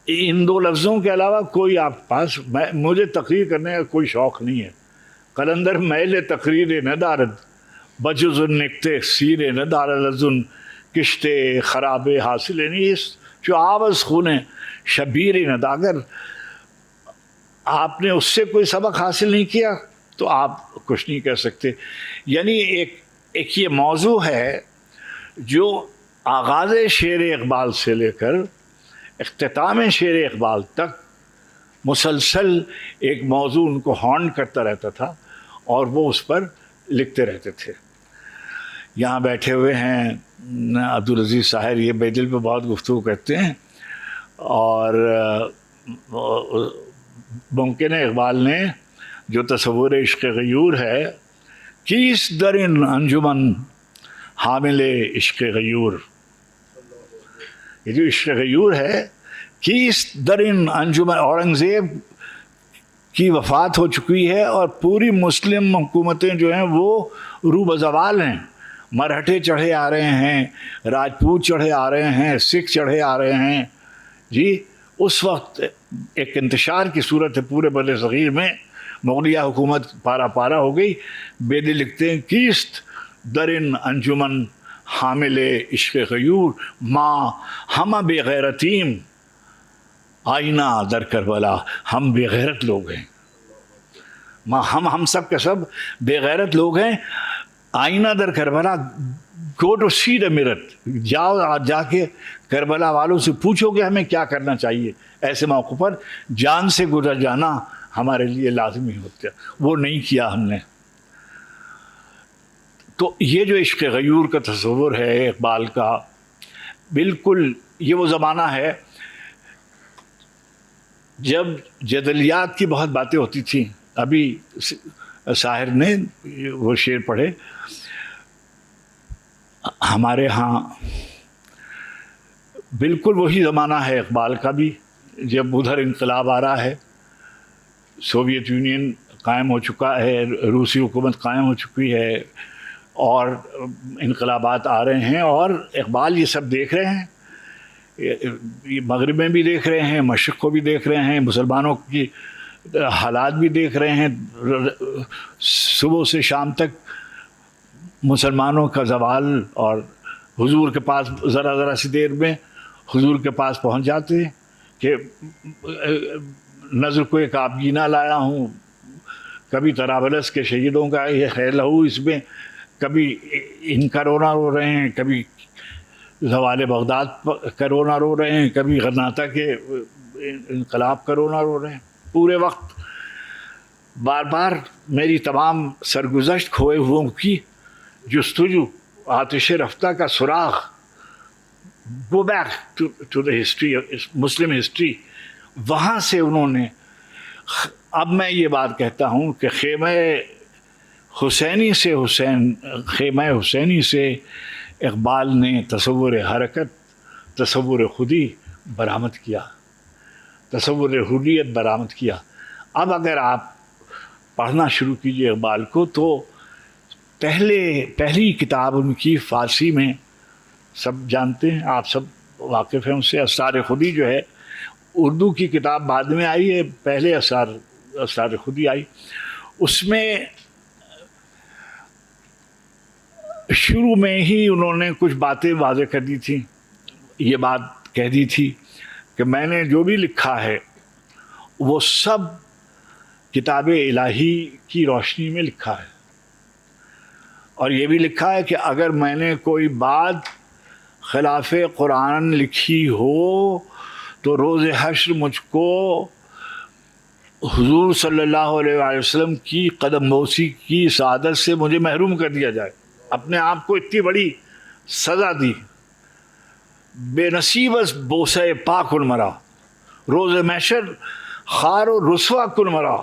ان دو لفظوں کے علاوہ کوئی آپ کے پاس، مجھے تقریر کرنے کا کوئی شوق نہیں ہے. قلندر میل تقریر ندارد بجز نکتے سیر ندارد از ان کشتے خراب حاصل نیست جو آبز خون شبیر ند. اگر آپ نے اس سے کوئی سبق حاصل نہیں کیا تو آپ کچھ نہیں کہہ سکتے. یعنی ایک یہ موضوع ہے جو آغاز شعر اقبال سے لے کر اختتام شعر اقبال تک مسلسل ایک موضوع ان کو ہانٹ کرتا رہتا تھا اور وہ اس پر لکھتے رہتے تھے. یہاں بیٹھے ہوئے ہیں عبدالعزیز ساحر، یہ بے دل پہ بہت گفتگو کرتے ہیں، اور ممکن ہے اقبال نے جو تصور عشق غیور ہے، کیس در ان انجمن حامل عشق غیور، یہ جو عشق غیور ہے، کیس در ان انجمن، اورنگزیب کی وفات ہو چکی ہے اور پوری مسلم حکومتیں جو ہیں وہ رو بزوال ہیں. مرہٹے چڑھے آ رہے ہیں، راجپوت چڑھے آ رہے ہیں، سکھ چڑھے آ رہے ہیں. جی اس وقت ایک انتشار کی صورت ہے پورے بر صغیر میں، مغلیہ حکومت پارا پارا ہو گئی. بیدی لکھتے ہیں کیست در ان انجمن حامل عشق غیور ماں ہم بے غیرتیم آئینہ در کربلا. ہم بے غیرت لوگ ہیں، ہم سب کے سب بے غیرت لوگ ہیں. آئینہ در Karbala, go to see the mirror, جاؤ جا کے کربلا والوں سے پوچھو کہ ہمیں کیا کرنا چاہیے. ایسے موقع پر جان سے گزر جانا ہمارے لیے لازمی ہوتا ہے، وہ نہیں کیا ہم نے. تو یہ جو عشق غیور کا تصور ہے اقبال کا، بالکل یہ وہ زمانہ ہے جب جدلیات کی بہت باتیں ہوتی تھیں. ابھی ساحر نے وہ شعر پڑھے، ہمارے ہاں بالکل وہی زمانہ ہے اقبال کا بھی، جب ادھر انقلاب آ رہا ہے، سوویت یونین قائم ہو چکا ہے، روسی حکومت قائم ہو چکی ہے، اور انقلابات آ رہے ہیں، اور اقبال یہ سب دیکھ رہے ہیں. مغرب میں بھی دیکھ رہے ہیں، مشرق کو بھی دیکھ رہے ہیں، مسلمانوں کی حالات بھی دیکھ رہے ہیں. صبح سے شام تک مسلمانوں کا زوال، اور حضور کے پاس ذرا سی دیر میں حضور کے پاس پہنچ جاتے ہیں کہ نظر کو ایک آبگینہ لایا ہوں، کبھی طرابلس کے شہیدوں کا یہ خیر لہو اس میں، کبھی ان کا رونا رو رہے ہیں، کبھی زوال بغداد کا رونا رو رہے ہیں، کبھی غرناطہ کے انقلاب کا رونا رو رہے ہیں. پورے وقت بار بار میری تمام سرگزشت کھوئے ہوئوں کی جستجو، آتش رفتہ کا سراغ. Go back to the history, Muslim history. وہاں سے انہوں نے اب میں یہ بات کہتا ہوں کہ خیمہ حسینی سے اقبال نے تصور حرکت، تصور خودی برآمد کیا، تصور حریت برآمد کیا۔ اب اگر آپ پڑھنا شروع کیجئے اقبال کو تو پہلی کتاب ان کی فارسی میں سب جانتے ہیں، آپ سب واقف ہیں ان سے، اسرار خودی جو ہے، اردو کی کتاب بعد میں آئی ہے، پہلے اسرار خودی آئی۔ اس میں شروع میں ہی انہوں نے کچھ باتیں واضح کر دی تھیں، یہ بات کہہ دی تھی کہ میں نے جو بھی لکھا ہے وہ سب کتاب الہی کی روشنی میں لکھا ہے، اور یہ بھی لکھا ہے کہ اگر میں نے کوئی بات خلاف قرآن لکھی ہو تو روز حشر مجھ کو حضور صلی اللہ علیہ وآلہ وسلم کی قدم بوسی کی سعادت سے مجھے محروم کر دیا جائے۔ اپنے آپ کو اتنی بڑی سزا دی، بے نصیب از بوسہ پاک کن مرا، روز محشر خار و رسوا کن مرا۔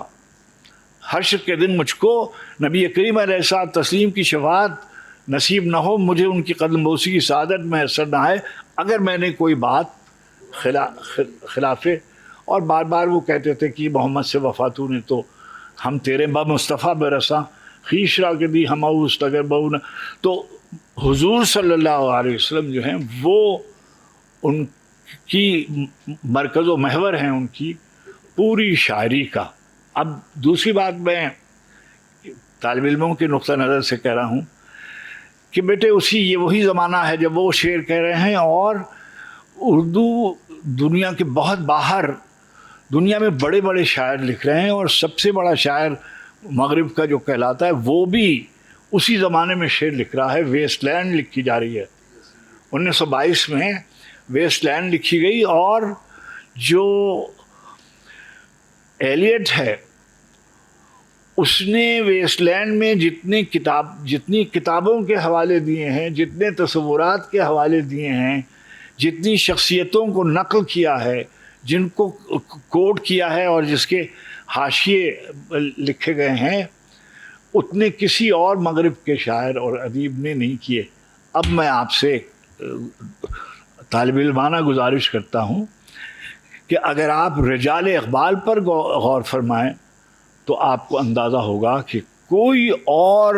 حشر کے دن مجھ کو نبی کریم علیہ الصلوۃ تسلیم کی شفاعت نصیب نہ ہو، مجھے ان کی قدم بوسی کی سعادت میسر نہ آئے اگر میں نے کوئی بات خلاف، اور بار بار وہ کہتے تھے کہ محمد سے وفاتوں نے تو ہم تیرے با مصطفیٰ برساں خیش را کے دی ہم اوست اگر بہو۔ تو حضور صلی اللہ علیہ وسلم جو ہیں وہ ان کی مرکز و محور ہیں ان کی پوری شاعری کا۔ اب دوسری بات میں طالب علموں کے نقطہ نظر سے کہہ رہا ہوں کہ بیٹے یہ وہی زمانہ ہے جب وہ شعر کہہ رہے ہیں، اور اردو دنیا کے بہت باہر دنیا میں بڑے بڑے شاعر لکھ رہے ہیں، اور سب سے بڑا شاعر مغرب کا جو کہلاتا ہے وہ بھی اسی زمانے میں شعر لکھ رہا ہے۔ ویسٹ لینڈ لکھی جا رہی ہے، 1922 میں ویسٹ لینڈ لکھی گئی، اور جو ایلیٹ ہے اس نے ویسٹ لینڈ میں جتنی کتابوں کے حوالے دیے ہیں، جتنے تصورات کے حوالے دیے ہیں، جتنی شخصیتوں کو نقل کیا ہے، جن کو کوٹ کیا ہے اور جس کے حاشیے لکھے گئے ہیں، اتنے کسی اور مغرب کے شاعر اور ادیب نے نہیں کیے۔ اب میں آپ سے طالب علمانہ گزارش کرتا ہوں کہ اگر آپ رجال اقبال پر غور فرمائیں تو آپ کو اندازہ ہوگا کہ کوئی اور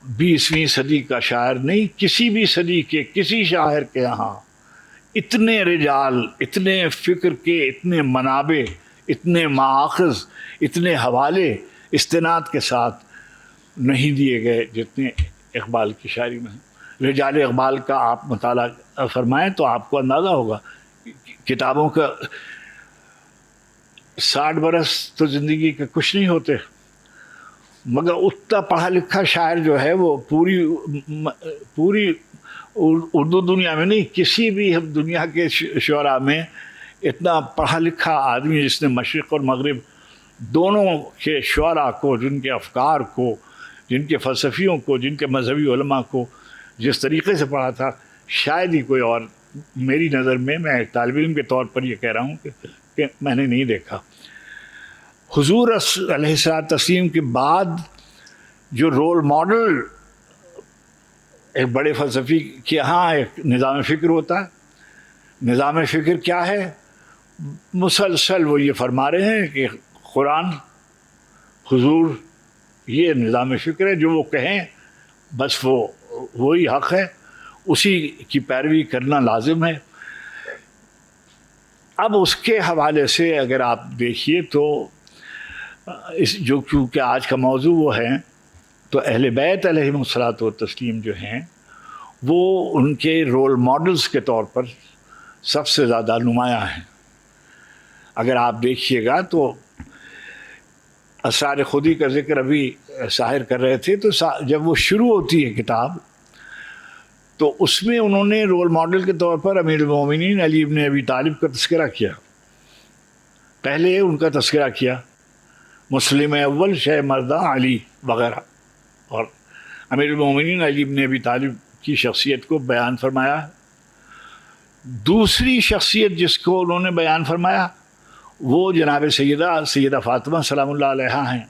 20ویں صدی کا شاعر نہیں، کسی بھی صدی کے کسی شاعر کے یہاں اتنے رجال، اتنے فکر کے، اتنے منابع، اتنے مآخذ، اتنے حوالے استناد کے ساتھ نہیں دیے گئے جتنے اقبال کی شاعری میں ہیں۔ رجال اقبال کا آپ مطالعہ فرمائیں تو آپ کو اندازہ ہوگا، کتابوں کا 60 برس تو زندگی کے کچھ نہیں ہوتے، مگر اتنا پڑھا لکھا شاعر جو ہے وہ پوری اردو دنیا میں نہیں، کسی بھی دنیا کے شعراء میں اتنا پڑھا لکھا آدمی جس نے مشرق اور مغرب دونوں کے شعراء کو، جن کے افکار کو، جن کے فلسفیوں کو، جن کے مذہبی علماء کو جس طریقے سے پڑھا تھا، شاید ہی کوئی اور، میری نظر میں ایک طالب علم کے طور پر یہ کہہ رہا ہوں کہ میں نے نہیں دیکھا۔ حضور علیہ الصلوۃ تسلیم کے بعد جو رول ماڈل ایک بڑے فلسفی کے ہاں ایک نظام فکر ہوتا ہے۔ نظام فکر کیا ہے؟ مسلسل وہ یہ فرما رہے ہیں کہ قرآن، حضور، یہ نظام فکر ہے، جو وہ کہیں بس وہی حق ہے، اسی کی پیروی کرنا لازم ہے۔ اب اس کے حوالے سے اگر آپ دیکھیے تو جو کیونکہ آج کا موضوع وہ ہے، تو اہل بیت علیہم الصلوۃ والتسلیم جو ہیں وہ ان کے رول ماڈلز کے طور پر سب سے زیادہ نمایاں ہیں۔ اگر آپ دیکھیے گا تو اسرار خودی کا ذکر ابھی ظاہر کر رہے تھے، تو جب وہ شروع ہوتی ہے کتاب تو اس میں انہوں نے رول ماڈل کے طور پر امیر المومنین علی ابن ابی طالب کا تذکرہ کیا، پہلے ان کا تذکرہ کیا، مسلم اول شہ مردہ علی وغیرہ، اور امیر المومنین علی ابن ابی طالب کی شخصیت کو بیان فرمایا۔ دوسری شخصیت جس کو انہوں نے بیان فرمایا وہ جناب سیدہ فاطمہ سلام اللہ علیہا ہیں.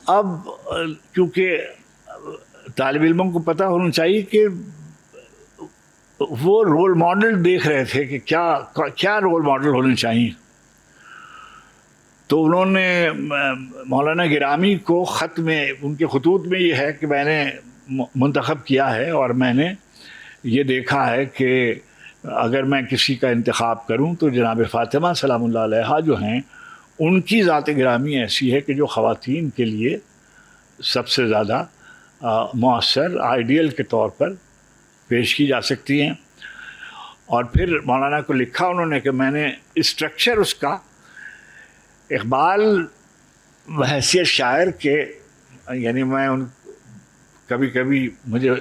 اب کیونکہ طالب علموں کو پتہ ہونا چاہیے کہ وہ رول ماڈل دیکھ رہے تھے کہ کیا رول ماڈل ہونے چاہیے. تو انہوں نے مولانا گرامی کو خط میں، ان کے خطوط میں یہ ہے کہ میں نے منتخب کیا ہے اور میں نے یہ دیکھا ہے کہ اگر میں کسی کا انتخاب کروں تو جناب فاطمہ سلام اللہ علیہا جو ہیں ان کی ذات گرامی ایسی ہے کہ جو خواتین کے لیے سب سے زیادہ مؤثر آئیڈیل کے طور پر پیش کی جا سکتی ہیں. اور پھر مولانا کو لکھا انہوں نے کہ میں نے اسٹرکچر اس کا اقبال بحیثیت شاعر کے، یعنی میں کبھی کبھی مجھے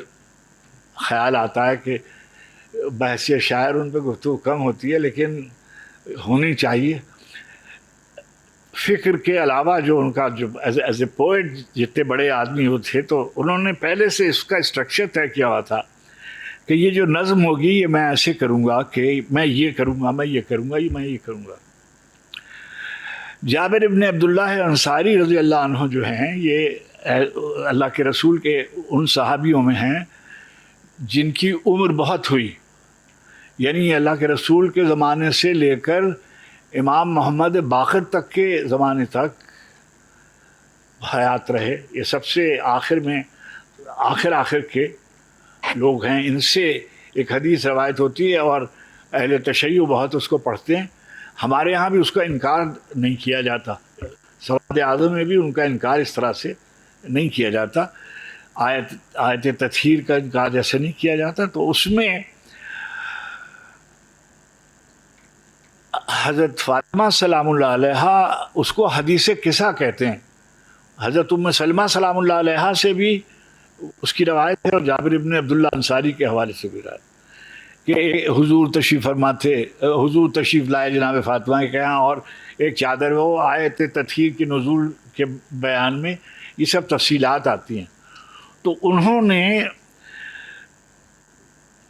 خیال آتا ہے کہ بحیثیت شاعر ان پہ گفتگو کم ہوتی ہے لیکن ہونی چاہیے. فکر کے علاوہ جو ان کا جو ایز اے پوئٹ جتنے بڑے آدمی وہ تھے تو انہوں نے پہلے سے اس کا اسٹرکچر طے کیا ہوا تھا کہ یہ جو نظم ہوگی یہ میں ایسے کروں گا کہ میں یہ کروں گا، میں یہ کروں گا، میں یہ کروں گا. جابر ابن عبداللہ انصاری رضی اللہ عنہ جو ہیں یہ اللہ کے رسول کے ان صحابیوں میں ہیں جن کی عمر بہت ہوئی، یعنی اللہ کے رسول کے زمانے سے لے کر امام محمد باقر تک کے زمانے تک حیات رہے. یہ سب سے آخر میں آخر کے لوگ ہیں. ان سے ایک حدیث روایت ہوتی ہے اور اہل تشیع بہت اس کو پڑھتے ہیں. ہمارے ہاں بھی اس کا انکار نہیں کیا جاتا، سواد اعظم میں بھی ان کا انکار اس طرح سے نہیں کیا جاتا، آیت تطہیر کا انکار جیسے نہیں کیا جاتا. تو اس میں حضرت فاطمہ سلام اللہ علیہا اس کو حدیث قصہ کہتے ہیں. حضرت ام سلمہ سلام اللہ علیہا سے بھی اس کی روایت ہے اور جابر ابن عبداللہ انصاری کے حوالے سے بھی روایت کہ حضور تشریف فرماتے، حضور تشریف لائے جناب فاطمہ کے یہاں اور ایک چادر وہ آیت تطہیر کے نزول کے بیان میں یہ سب تفصیلات آتی ہیں. تو انہوں نے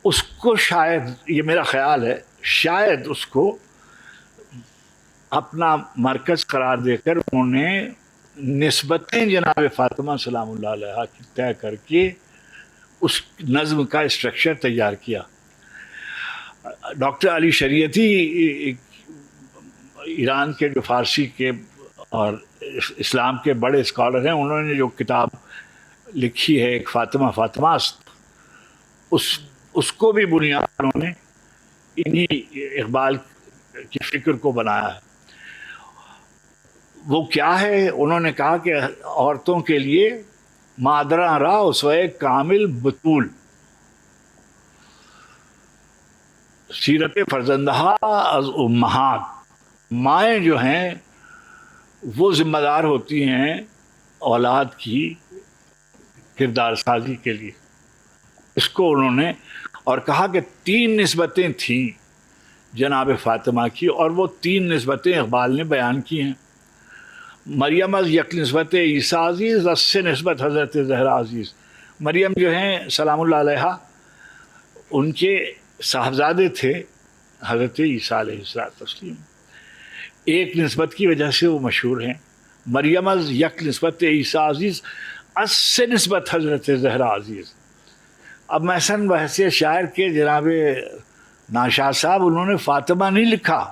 اس کو شاید، یہ میرا خیال ہے، شاید اس کو اپنا مرکز قرار دے کر انہوں نے نسبتیں جناب فاطمہ سلام اللہ علیہ کی طے کر کے اس نظم کا اسٹرکچر تیار کیا. ڈاکٹر علی شریعتی ایران کے جو فارسی کے اور اسلام کے بڑے اسکالر ہیں، انہوں نے جو کتاب لکھی ہے ایک فاطمہ فاطماست، اس کو بھی بنیاد انہوں نے انہی اقبال کی فکر کو بنایا ہے. وہ کیا ہے؟ انہوں نے کہا کہ عورتوں کے لیے مادرہ را اسوہ کامل بطول، سیرت فرزندہ از امہات. مائیں جو ہیں وہ ذمہ دار ہوتی ہیں اولاد کی کردار سازی کے لیے. اس کو انہوں نے اور کہا کہ 3 نسبتیں تھیں جناب فاطمہ کی، اور وہ 3 نسبتیں اقبال نے بیان کی ہیں. مریم از یک نسبت عیسیٰ عزیز، اس سے نسبت حضرت زہرا عزیز. مریم جو ہیں سلام اللہ علیہا، ان کے صاحبزادے تھے حضرت عیسیٰ علیہ السلام. ایک نسبت کی وجہ سے وہ مشہور ہیں. مریم از یک نسبت عیسیٰ عزیز، اس سے نسبت حضرت زہرا عزیز. اب محسن بحیثیت شاعر کے جناب ناشاد صاحب انہوں نے فاطمہ نہیں لکھا،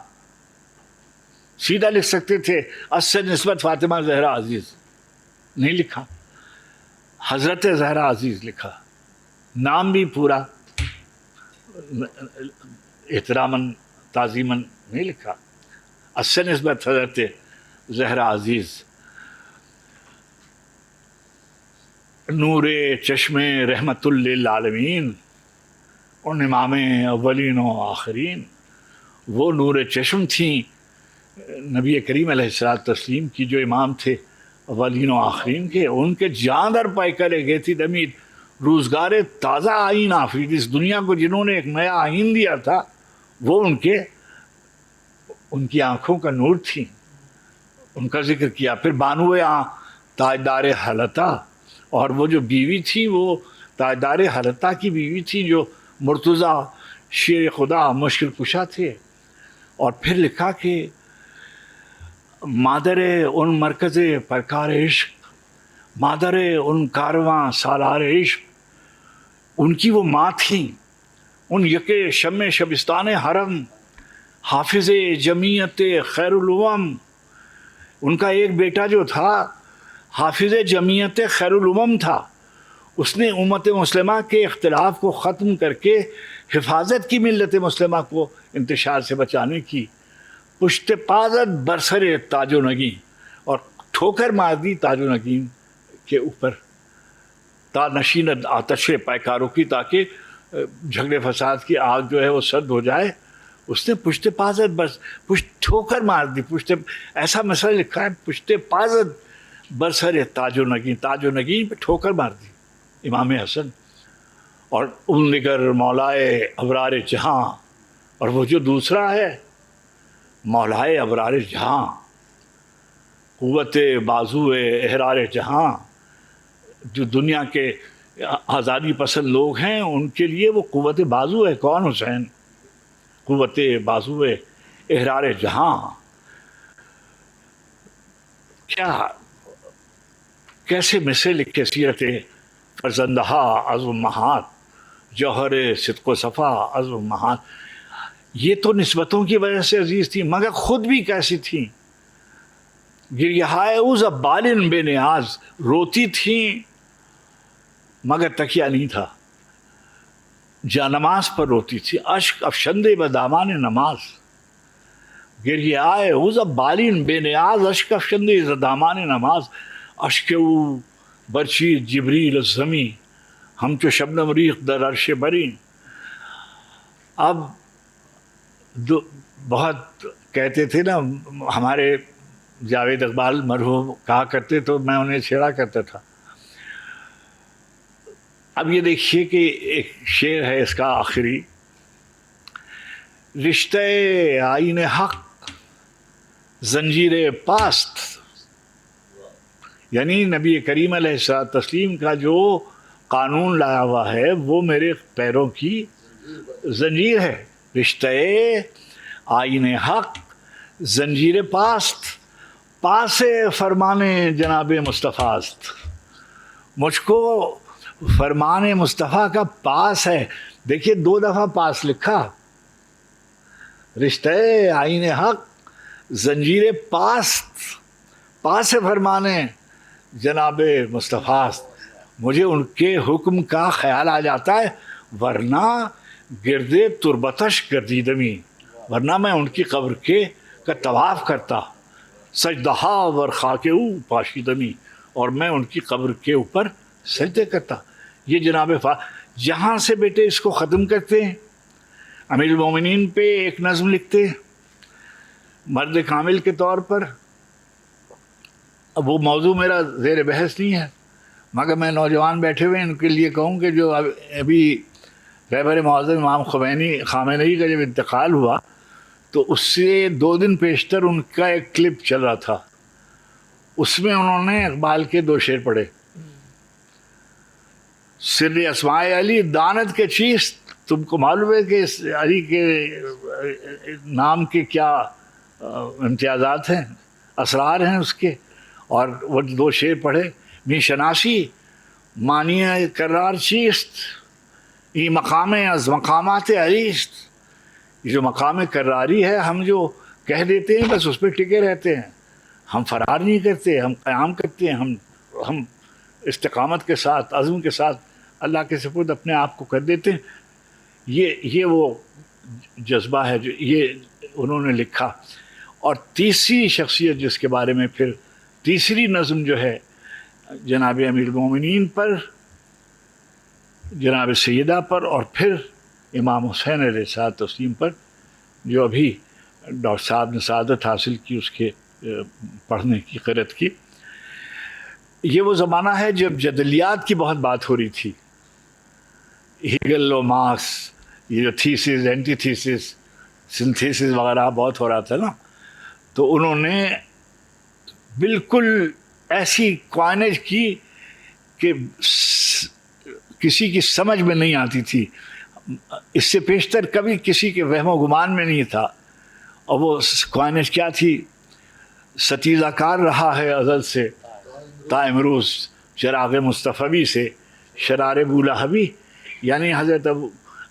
سیدھا لکھ سکتے تھے اس سے نسبت فاطمہ زہرا عزیز، نہیں لکھا، حضرت زہرا عزیز لکھا. نام بھی پورا احتراماً تعظیماً نہیں لکھا، اس سے نسبت حضرت زہرا عزیز. نور چشم رحمت للعالمین ان امام اولین و آخرین. وہ نور چشم تھیں نبی کریم علیہ السلام کی جو امام تھے اولین و آخرین کے. ان کے جان در پائے کرے گئے تھی دمید روزگار تازہ آئین آفرید. اس دنیا کو جنہوں نے ایک نیا آئین دیا تھا وہ ان کی آنکھوں کا نور تھی. ان کا ذکر کیا. پھر بانو تاجدار حلطہ، اور وہ جو بیوی تھی وہ تاجدار حلطہ کی بیوی تھی جو مرتضیٰ شیر خدا مشکل کشا تھے. اور پھر لکھا کہ مادر ان مرکز پرکار عشق، مادر ان کارواں سالار عشق، ان کی وہ ماں تھیں، ان یکے شم شبستان حرم، حافظ جمیعت خیر الامم. ان کا ایک بیٹا جو تھا حافظ جمیعت خیر الامم تھا، اس نے امت مسلمہ کے اختلاف کو ختم کر کے حفاظت کی ملت مسلمہ کو انتشار سے بچانے کی. پشت پازد برسر تاج و نگین، اور ٹھوکر مار دی تاج و نگین کے اوپر، تا نشین آتش پیکاروں کی، تاکہ جھگڑے فساد کی آگ جو ہے وہ سرد ہو جائے. اس نے پشت پازد پشت ٹھوکر مار دی، ایسا مسئلہ لکھا ہے، پشت پازد برسر تاج و نگین، تاج و نگین پہ ٹھوکر مار دی امام حسن. اور ان نگر مولائے ابرار جہاں، اور وہ جو دوسرا ہے مولائے ابرار جہاں، قوت بازو احرار جہاں، جو دنیا کے آزادی پسند لوگ ہیں ان کے لیے وہ قوت بازو ہے. کون؟ حسین. قوت بازو احرار جہاں. کیا کیسے مصرے لکھے سیرت فرزندہا عزم مہات، جوہر صدق و صفا عزم مہات. یہ تو نسبتوں کی وجہ سے عزیز تھی، مگر خود بھی کیسی تھیں. گریہائے اوز بالن بے نیاز، روتی تھیں مگر تکیہ نہیں تھا، جا نماز پر روتی تھی. اشک افشندے بدامان نماز، گریہائے اوز بالن بے نیاز، اشک افشندے بدامان نماز. اشک او برچی جبریل الزمی، ہم چو شبنم ریخت در عرش بری. اب بہت کہتے تھے نا ہمارے جاوید اقبال مرحوم، کہا کرتے تو میں انہیں چھیڑا کرتا تھا. اب یہ دیکھیے کہ ایک شعر ہے اس کا آخری، رشتہ آئین حق زنجیر پاست، یعنی نبی کریم علیہ الصلوۃ والتسلیم کا جو قانون لایا ہوا ہے وہ میرے پیروں کی زنجیر ہے. رشتہ آئین حق زنجیر پاست، پاس فرمان جناب مصطفیٰ است. مجھ کو فرمان مصطفیٰ کا پاس ہے. دیکھیے 2 دفعہ پاس لکھا، رشتہ آئین حق زنجیر پاست، پاس فرمان جناب مصطفیٰ است. مجھے ان کے حکم کا خیال آ جاتا ہے، ورنہ گردے تربتش گردیدمی، ورنہ میں ان کی قبر کا طواف کرتا، سجدہا ور خاک او پاشیدمی، اور میں ان کی قبر کے اوپر سجدے کرتا. یہ جناب جہاں سے بیٹے اس کو ختم کرتے ہیں، امیر المومنین پہ ایک نظم لکھتے ہیں مرد کامل کے طور پر. اب وہ موضوع میرا زیر بحث نہیں ہے، مگر میں نوجوان بیٹھے ہوئے ان کے لیے کہوں کہ جو ابھی رہبر معظم امام خامنئی کا جب انتقال ہوا تو اس سے 2 دن پیشتر ان کا ایک کلپ چل رہا تھا، اس میں انہوں نے اقبال کے 2 شعر پڑھے، سر اسماء علی دانت کے چیز. تم کو معلوم ہے کہ اس علی کے نام کے کیا امتیازات ہیں، اسرار ہیں اس کے. اور وہ 2 شعر پڑھے، می شناسی معنی کرار چیست، یہ مقام از مقامات علیست. یہ جو مقام کراری ہے، ہم جو کہہ دیتے ہیں بس اس پہ ٹکے رہتے ہیں، ہم فرار نہیں کرتے، ہم قیام کرتے ہیں، ہم استقامت کے ساتھ عزم کے ساتھ اللہ کے سپرد اپنے آپ کو کر دیتے ہیں. یہ وہ جذبہ ہے جو یہ انہوں نے لکھا. اور تیسری شخصیت جس کے بارے میں پھر تیسری نظم جو ہے جناب امیر المومنین پر، جناب سیدہ پر، اور پھر امام حسین علیہ الصلوۃ والتسلیم پر، جو ابھی ڈاکٹر صاحب نے سعادت حاصل کی اس کے پڑھنے کی، قرأت کی. یہ وہ زمانہ ہے جب جدلیات کی بہت بات ہو رہی تھی، ہیگل و مارکس، یہ جو تھیسس، اینٹی تھیسس، سنتھیسس وغیرہ بہت ہو رہا تھا نا. تو انہوں نے بالکل ایسی کوائنج کی کہ کسی کی سمجھ میں نہیں آتی تھی، اس سے پیشتر کبھی کسی کے وہم و گمان میں نہیں تھا. اور وہ کوائنج کیا تھی؟ ستیزہ کار رہا ہے ازل سے تا امروز، چراغ مصطفی سے شرار بولہبی، یعنی حضرت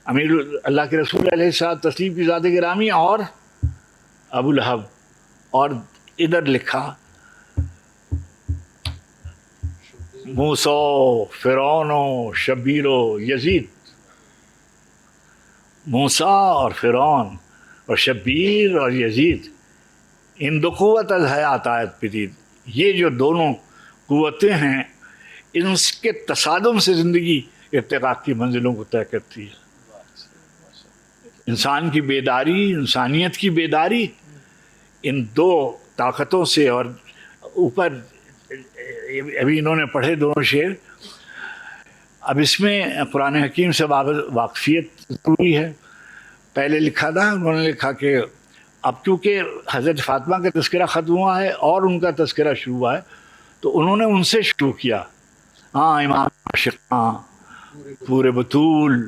امیر اللہ کے رسول علیہ الصلوۃ تسلیم کی ذات گرامی اور ابو لہب. اور ادھر لکھا موسیٰ، فرعون و شبیر و یزید. موسیٰ اور فرعون اور شبیر اور یزید، ان دو قوت از حیات آیت پدید. یہ جو دونوں قوتیں ہیں، ان کے تصادم سے زندگی ارتقاء کی منزلوں کو طے کرتی ہے. انسان کی بیداری، انسانیت کی بیداری ان دو طاقتوں سے. اور اوپر ابھی انہوں نے پڑھے دونوں شعر. اب اس میں قرآن حکیم سے واقفیت ضروری ہے. پہلے لکھا تھا، انہوں نے لکھا کہ اب کیونکہ حضرت فاطمہ کا تذکرہ ختم ہوا ہے اور ان کا تذکرہ شروع ہوا ہے، تو انہوں نے ان سے شروع کیا. ہاں امام عاشقاں پورے بطول،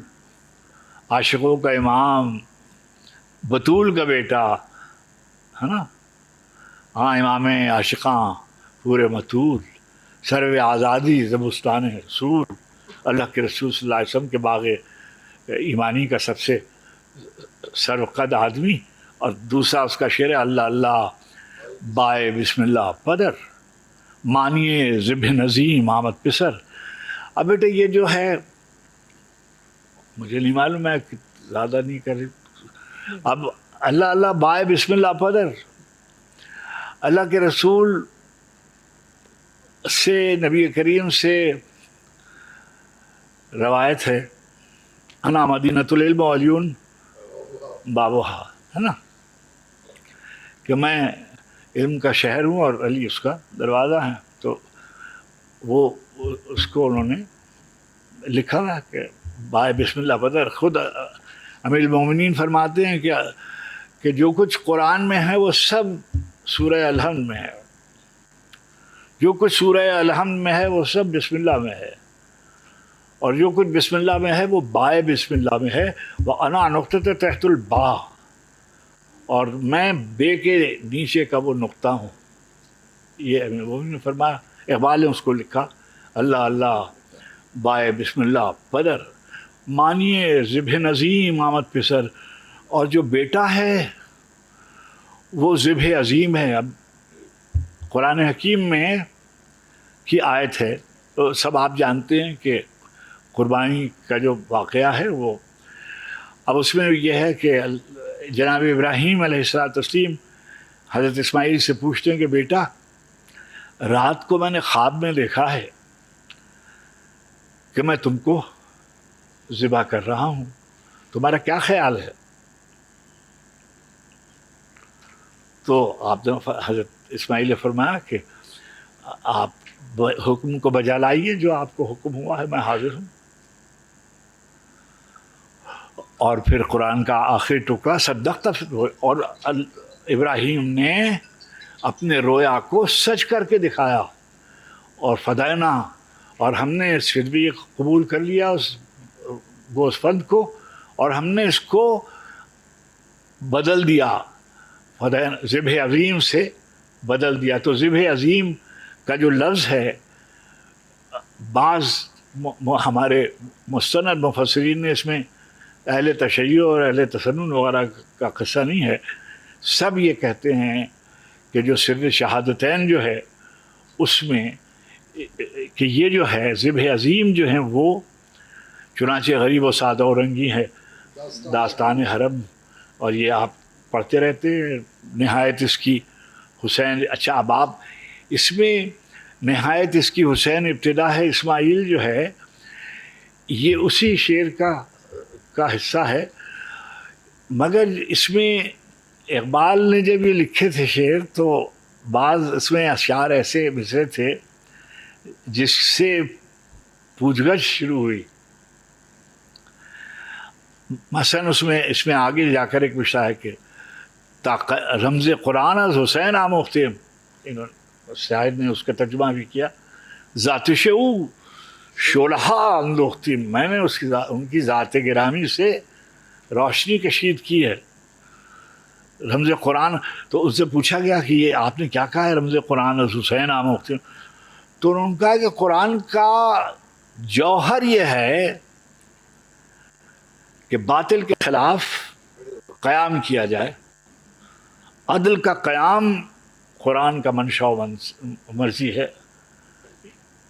عاشقوں کا امام، بطول کا بیٹا ہے نا. ہاں امام عاشقاں پورے مطول، سرو آزادی زبستان رسول. اللہ کے رسول صلی اللہ علیہ وسلم کے باغ ایمانی کا سب سے سرقد آدمی. اور دوسرا اس کا شعر ہے اللہ اللہ بائے بسم اللہ پدر، مانیے ذبح نظیم آمد پسر. اب بیٹے یہ جو ہے مجھے نہیں معلوم ہے، زیادہ نہیں کر. اب اللہ اللہ بائے بسم اللہ پدر، اللہ کے رسول سے، نبی کریم سے روایت ہے انا مدینۃ العلم وعلیون بابوہا، ہے نا، کہ میں علم کا شہر ہوں اور علی اس کا دروازہ ہے. تو وہ اس کو انہوں نے لکھا ہے کہ بائے بسم اللہ بدر. خود امیر المومنین فرماتے ہیں کہ جو کچھ قرآن میں ہے وہ سب سورہ الحمد میں ہے، جو کچھ سورہ الحمد میں ہے وہ سب بسم اللہ میں ہے، اور جو کچھ بسم اللہ میں ہے وہ بائے بسم اللہ میں ہے. وہ انا نقطۃ تحت البا، اور میں بے کے نیچے کا وہ نقطہ ہوں. یہ وہ نے فرمایا. اقبال نے اس کو لکھا اللہ اللہ بائے بسم اللہ پدر، مانیے ذبح نظیم آمد پسر. اور جو بیٹا ہے وہ ذبح عظیم ہے. اب قرآن حکیم میں کی آیت ہے تو سب آپ جانتے ہیں کہ قربانی کا جو واقعہ ہے وہ، اب اس میں یہ ہے کہ جناب ابراہیم علیہ الصلوۃ والتسلیم حضرت اسماعیل سے پوچھتے ہیں کہ بیٹا رات کو میں نے خواب میں دیکھا ہے کہ میں تم کو ذبح کر رہا ہوں، تمہارا کیا خیال ہے؟ تو آپ نے حضرت اسماعیل نے فرمایا کہ آپ حکم کو بجا لائیے، جو آپ کو حکم ہوا ہے میں حاضر ہوں. اور پھر قرآن کا آخری ٹکڑا صدقت، اور ابراہیم نے اپنے رویا کو سچ کر کے دکھایا. اور فدینا، اور ہم نے پھر بھی قبول کر لیا اس گوسفند کو، اور ہم نے اس کو بدل دیا، ذبح عظیم سے بدل دیا. تو ذبح عظیم کا جو لفظ ہے، بعض ہمارے مستند مفسرین نے اس میں اہل تشیع اور اہل تسنن وغیرہ کا قصہ نہیں ہے، سب یہ کہتے ہیں کہ جو سر شہادتین جو ہے اس میں کہ یہ جو ہے ذبح عظیم جو ہیں وہ چنانچہ غریب و سادہ و رنگی ہے داستان حرم، اور یہ آپ پڑھتے رہتے ہیں. نہایت اس کی حسین، اچھا اب آپ اس میں نہایت اس کی حسین ابتدا ہے اسماعیل جو ہے یہ اسی شعر کا حصہ ہے. مگر اس میں اقبال نے جب یہ لکھے تھے شعر تو بعض اس میں اشعار ایسے مصرے تھے جس سے پوچھ گچھ شروع ہوئی. مثلا اس میں آگے جا کر ایک مصرع ہے کہ رمز قرآن از حسین آموختیم، شاعر نے اس کا ترجمہ بھی کیا، ذاتش او شولہا اندوختیم، میں نے ان کی ذات گرامی سے روشنی کشید کی ہے. رمز قرآن. تو اس سے پوچھا گیا کہ یہ آپ نے کیا کہا ہے رمز قرآن حسین عام مفتی؟ تو انہوں نے کہا کہ قرآن کا جوہر یہ ہے کہ باطل کے خلاف قیام کیا جائے، عدل کا قیام قرآن کا منشا و مرضی ہے.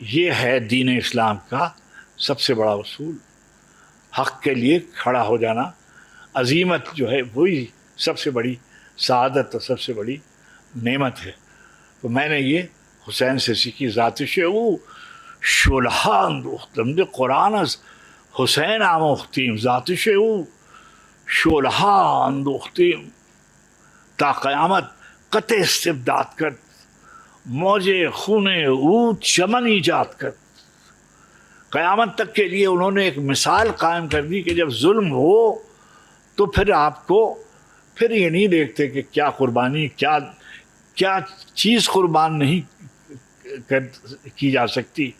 یہ ہے دین اسلام کا سب سے بڑا اصول. حق کے لیے کھڑا ہو جانا، عزیمت جو ہے وہی سب سے بڑی سعادت اور سب سے بڑی نعمت ہے. تو میں نے یہ حسین سے سیکھی. ذاتش او شلحا اندوختم قرآن از حسین آموختیم، ذاتش او شلحا اندوختیم تا قیامت قطع استبداد کرد، موج خون او چمن ایجاد کرد. قیامت تک کے لیے انہوں نے ایک مثال قائم کر دی کہ جب ظلم ہو تو پھر آپ کو پھر یہ نہیں دیکھتے کہ کیا قربانی، کیا چیز قربان نہیں کی جا سکتی.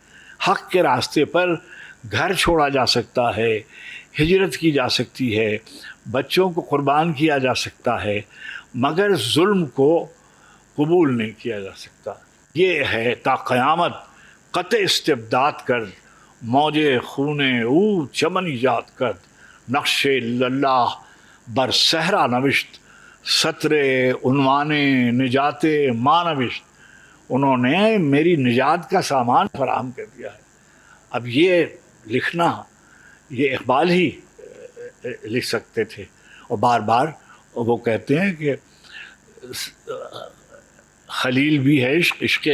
حق کے راستے پر گھر چھوڑا جا سکتا ہے، ہجرت کی جا سکتی ہے، بچوں کو قربان کیا جا سکتا ہے، مگر ظلم کو قبول نہیں کیا جا سکتا. یہ ہے تا قیامت قطع استبداد کر، موج خون او چمن ایجاد کرد، نقش اللہ بر صحرا نوشت، سطر عنوان نجات ماں نوشت. انہوں نے میری نجات کا سامان فراہم کر دیا ہے. اب یہ لکھنا یہ اقبال ہی لکھ سکتے تھے. اور بار بار وہ کہتے ہیں کہ خلیل بھی ہے عشق، عشق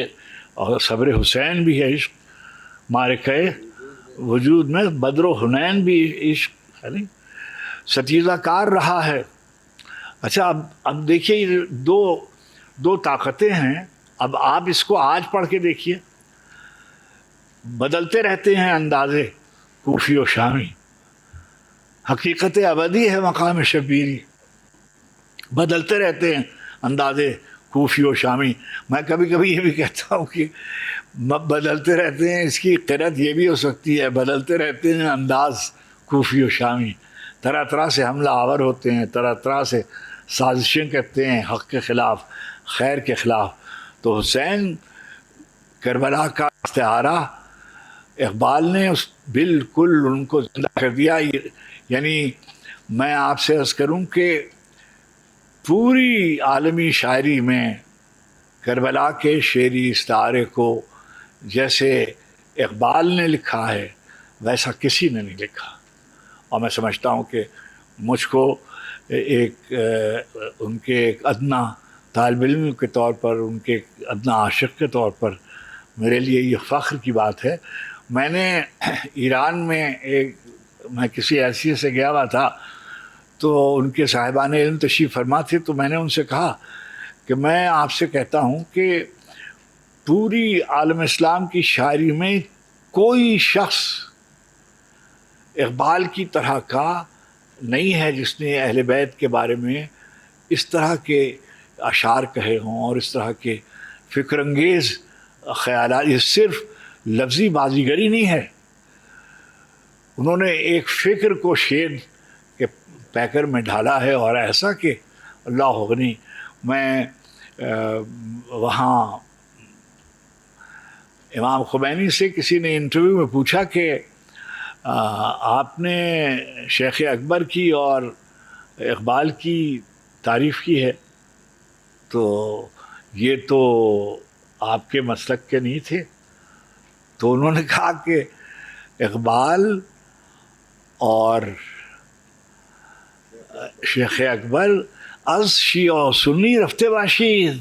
اور صبر حسین بھی ہے عشق، معرکہ وجود میں بدر و حنین بھی عشق ہے، نہیں ستیزہ کار رہا ہے. اچھا اب دیکھیے یہ دو طاقتیں ہیں. اب آپ اس کو آج پڑھ کے دیکھیے، بدلتے رہتے ہیں اندازے کوفی و شامی، حقیقت ابدی ہے مقام شبیری. بدلتے رہتے ہیں اندازے کوفی و شامی. میں کبھی کبھی یہ بھی کہتا ہوں کہ بدلتے رہتے ہیں، اس کی قرت یہ بھی ہو سکتی ہے بدلتے رہتے ہیں انداز کوفی و شامی. طرح طرح سے حملہ آور ہوتے ہیں، طرح طرح سے سازشیں کرتے ہیں حق کے خلاف، خیر کے خلاف. تو حسین کربلا کا استعارہ اقبال نے بالکل ان کو زندہ کر دیا. یعنی میں آپ سے عرض کروں کہ پوری عالمی شاعری میں کربلا کے شعری استعارے کو جیسے اقبال نے لکھا ہے ویسا کسی نے نہیں لکھا. اور میں سمجھتا ہوں کہ مجھ کو ان کے ایک ادنا طالب علم کے طور پر، ان کے ادنا عاشق کے طور پر میرے لیے یہ فخر کی بات ہے. میں نے ایران میں میں کسی حیثیت سے گیا ہوا تھا، تو ان کے صاحبان علم تشریف فرما تھے. تو میں نے ان سے کہا کہ میں آپ سے کہتا ہوں کہ پوری عالم اسلام کی شاعری میں کوئی شخص اقبال کی طرح کا نہیں ہے جس نے اہل بیت کے بارے میں اس طرح کے اشعار کہے ہوں اور اس طرح کے فکر انگیز خیالات. یہ صرف لفظی بازیگری نہیں ہے، انہوں نے ایک فکر کو شعر کے پیکر میں ڈھالا ہے. اور ایسا کہ اللہ غنی. میں وہاں امام خمینی سے کسی نے انٹرویو میں پوچھا کہ آپ نے شیخ اکبر کی اور اقبال کی تعریف کی ہے، تو یہ تو آپ کے مسلک کے نہیں تھے. تو انہوں نے کہا کہ اقبال اور شیخ اکبر از شیعہ و سنی رفتے باشید،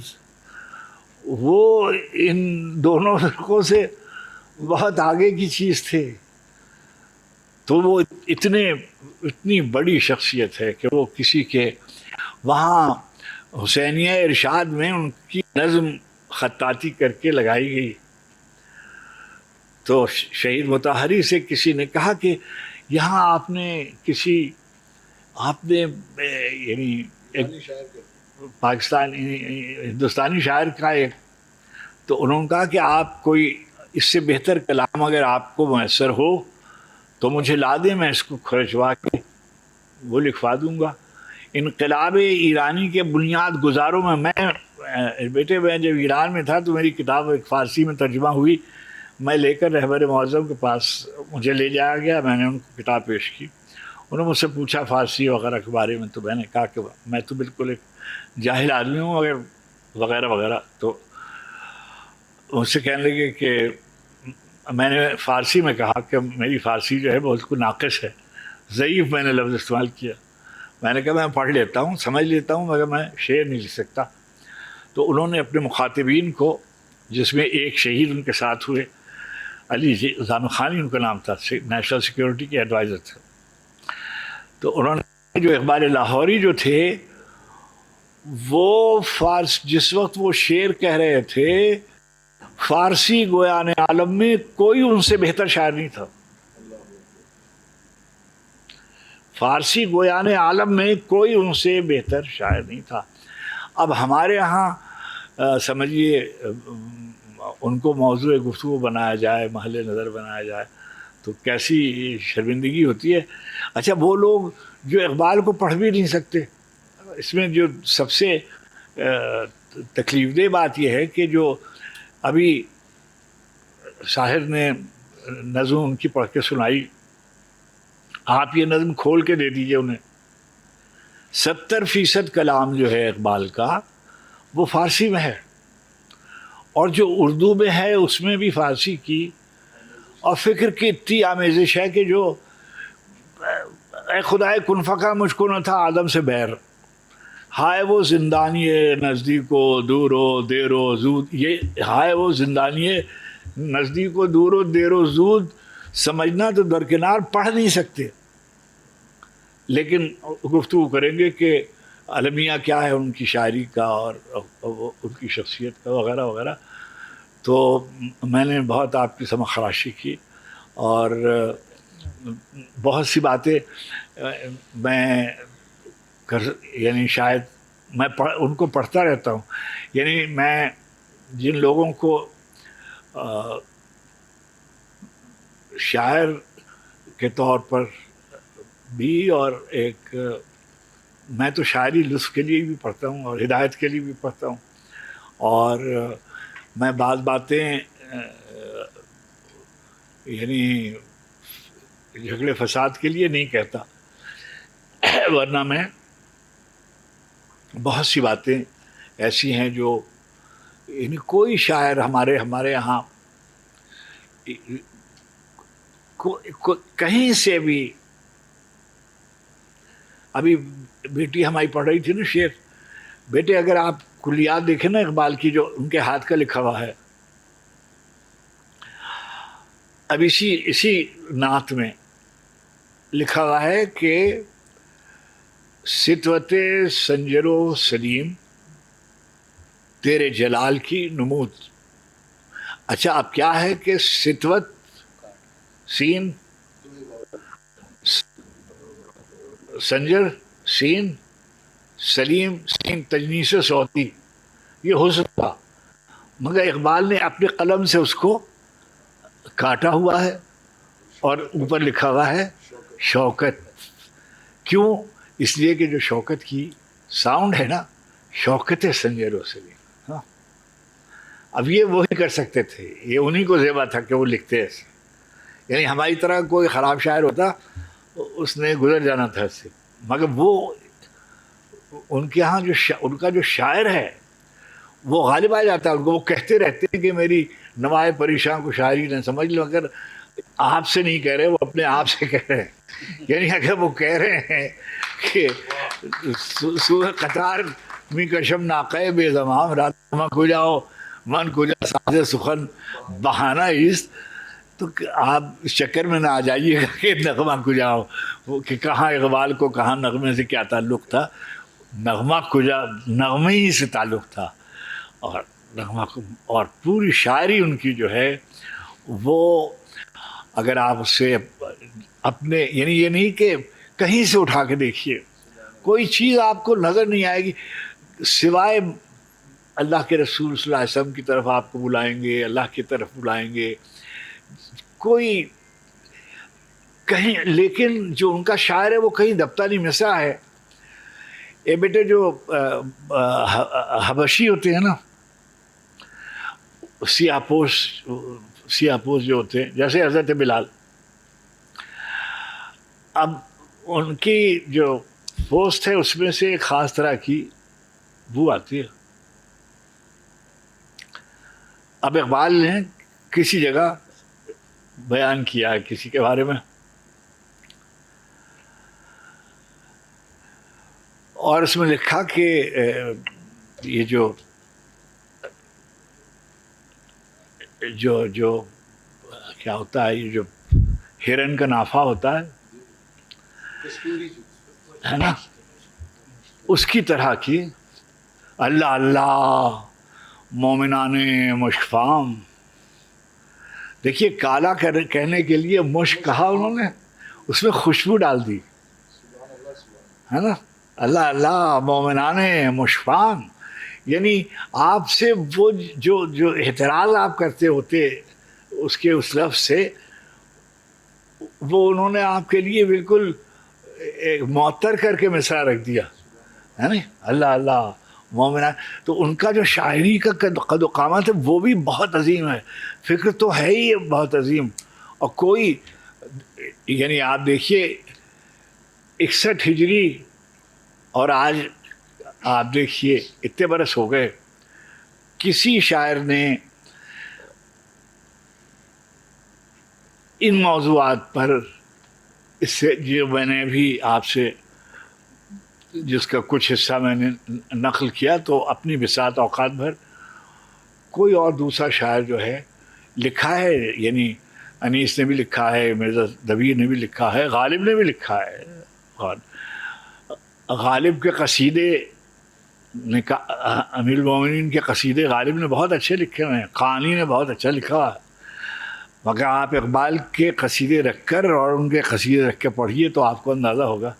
وہ ان دونوں فرقوں سے بہت آگے کی چیز تھے. تو وہ اتنی بڑی شخصیت ہے کہ وہ کسی کے وہاں حسینیہ ارشاد میں ان کی نظم خطاطی کر کے لگائی گئی. تو شہید مطہری سے کسی نے کہا کہ یہاں آپ نے یعنی ایک ہندوستانی شاعر کا ایک، تو انہوں نے کہا کہ آپ کوئی اس سے بہتر کلام اگر آپ کو میسر ہو تو مجھے لا دیں، میں اس کو کھرچوا کے وہ لکھوا دوں گا. انقلاب ایرانی کے بنیاد گزاروں میں بیٹے میں جب ایران میں تھا تو میری کتاب ایک فارسی میں ترجمہ ہوئی، میں لے کر رہبر معظم کے پاس مجھے لے جایا گیا، میں نے ان کو کتاب پیش کی، انہوں نے مجھ سے پوچھا فارسی وغیرہ کے بارے میں، تو میں نے کہا کہ میں تو بالکل ایک جاہل آدمی ہوں وغیرہ وغیرہ، تو مجھ سے کہنے لگے کہ میں نے فارسی میں کہا کہ میری فارسی جو ہے بہت کو ناقص ہے، ضعیف میں نے لفظ استعمال کیا، میں نے کہا میں پڑھ لیتا ہوں سمجھ لیتا ہوں مگر میں شعر نہیں لکھ سکتا. تو انہوں نے اپنے مخاطبین کو، جس میں ایک شہید ان کے ساتھ ہوئے، علی زانو خانی ان کا نام تھا، نیشنل سیکیورٹی کے ایڈوائزر تھے، تو انہوں نے جو اقبال لاہوری جو تھے وہ جس وقت وہ شعر کہہ رہے تھے، فارسی گویان عالم میں کوئی ان سے بہتر شاعر نہیں تھا، فارسی گویان عالم میں کوئی ان سے بہتر شاعر نہیں تھا. اب ہمارے ہاں سمجھیے ان کو موضوع گفتگو بنایا جائے، محل نظر بنایا جائے تو کیسی شرمندگی ہوتی ہے. اچھا وہ لوگ جو اقبال کو پڑھ بھی نہیں سکتے، اس میں جو سب سے تکلیف دہ بات یہ ہے کہ جو ابھی شاعر نے نظم ان کی پڑھ کے سنائی، آپ یہ نظم کھول کے دے دیجئے انہیں، 70% کلام جو ہے اقبال کا وہ فارسی میں ہے، اور جو اردو میں ہے اس میں بھی فارسی کی، اور فکر کی اتنی آمیزش ہے کہ جو اے خدائے کن فکا مجھ کو نہ تھا آدم سے بیر، ہائے وہ زندانی نزدیک و دور و دیر و زود، یہ ہائے وہ زندانی نزدیک و دور و دیر و زود سمجھنا تو درکنار پڑھ نہیں سکتے، لیکن گفتگو کریں گے کہ المیہ کیا ہے ان کی شاعری کا اور ان کی شخصیت کا وغیرہ وغیرہ. تو میں نے بہت آپ کی سمجھ خراشی کی، اور بہت سی باتیں میں یعنی شاید میں ان کو پڑھتا رہتا ہوں، یعنی میں جن لوگوں کو شاعر کے طور پر بھی، اور ایک میں تو شاعری لطف کے لیے بھی پڑھتا ہوں اور ہدایت کے لیے بھی پڑھتا ہوں، اور میں بعض باتیں یعنی جھگڑے فساد کے لیے نہیں کہتا، ورنہ میں بہت سی باتیں ایسی ہیں جو یعنی کوئی شاعر ہمارے یہاں کہیں سے بھی، ابھی بیٹی ہماری پڑھ رہی تھی نا شعر، بیٹے اگر آپ کلیات دیکھیں نا اقبال کی جو ان کے ہاتھ کا لکھا ہوا ہے، اب اسی نعت میں لکھا ہوا ہے کہ ستوت سنجر و سلیم تیرے جلال کی نمود. اچھا اب کیا ہے کہ ستوت سین، سنجر سین، سلیم سین تجنیس صوتی، یہ ہو سکتا، مگر اقبال نے اپنے قلم سے اس کو کاٹا ہوا ہے اور اوپر لکھا ہوا ہے شوکت. کیوں؟ اس لیے کہ جو شوکت کی ساؤنڈ ہے نا، شوکت سنجر و سلیم. ہاں اب یہ وہی کر سکتے تھے، یہ انہی کو زیبا تھا کہ وہ لکھتے ایسے، یعنی ہماری طرح کوئی خراب شاعر ہوتا اس نے گزر جانا تھا اس سے، مگر وہ ان کے ہاں ان کا جو شاعر ہے وہ غالب آ جاتا ہے، ان کو وہ کہتے رہتے ہیں کہ میری نوائے پریشاں کو شاعری نہ سمجھ لو، اگر آپ سے نہیں کہہ رہے، وہ اپنے آپ سے کہہ رہے ہیں. یعنی اگر وہ کہہ رہے ہیں کہ سوہ قطار می کشم ناقے بے زمام رات میں کھو جاؤ من کجا ساز سخن بہانہ ایست، تو آپ اس چکر میں نہ آ جائیے گا کہ نغمہ کجا ہو، کہ کہاں اقبال کو کہاں نغمے سے کیا تعلق تھا، نغمہ کجا نغمے ہی سے تعلق تھا، اور نغمہ اور پوری شاعری ان کی جو ہے وہ اگر آپ اس سے اپنے یعنی یہ نہیں کہ کہیں سے اٹھا کے دیکھیے، کوئی چیز آپ کو نظر نہیں آئے گی سوائے اللہ کے رسول صلی اللہ علیہ وسلم کی طرف آپ کو بلائیں گے، اللہ کی طرف بلائیں گے، کوئی کہیں، لیکن جو ان کا شاعر ہے وہ کہیں دبتا نہیں مسا ہے. یہ بیٹے جو حبشی ہوتے ہیں نا، سیاپوس جو ہوتے ہیں، جیسے حضرت بلال، اب ان کی جو پوسٹ ہے اس میں سے ایک خاص طرح کی بو آتی ہے. اب اقبال نے کسی جگہ بیان کیا ہے کسی کے بارے میں، اور اس میں لکھا کہ یہ جو کیا ہوتا ہے، یہ جو ہرن کا نافع ہوتا ہے نا، اس کی طرح کی اللہ اللہ مومنان مشفام. دیکھیے کالا کہنے کے لیے مشک کہا انہوں نے، اس میں خوشبو ڈال دی ہے نا. اللہ اللہ مومنان مشفان، یعنی آپ سے وہ جو اعتراض آپ کرتے ہوتے اس کے اس لفظ سے، وہ انہوں نے آپ کے لیے بالکل معطر کر کے مصرع رکھ دیا ہے نا. اللہ اللہ مومنان، تو ان کا جو شاعری کا قد و قامت ہے وہ بھی بہت عظیم ہے، فکر تو ہے ہی بہت عظیم. اور کوئی یعنی آپ دیکھیے 61 ہجری اور آج آپ دیکھیے اتنے برس ہو گئے، کسی شاعر نے ان موضوعات پر اس سے جو میں نے بھی آپ سے جس کا کچھ حصہ میں نے نقل کیا، تو اپنی بساط اوقات بھر کوئی اور دوسرا شاعر جو ہے لکھا ہے، یعنی انیس نے بھی لکھا ہے، مرزا دبیر نے بھی لکھا ہے، غالب نے بھی لکھا ہے. غالب کے قصیدے امیر المومنین کے قصیدے غالب نے بہت اچھے لکھے ہوئے ہیں، قانی نے بہت اچھا لکھا ہے. مگر آپ اقبال کے قصیدے رکھ کر اور ان کے قصیدے رکھ کے پڑھیے تو آپ کو اندازہ ہوگا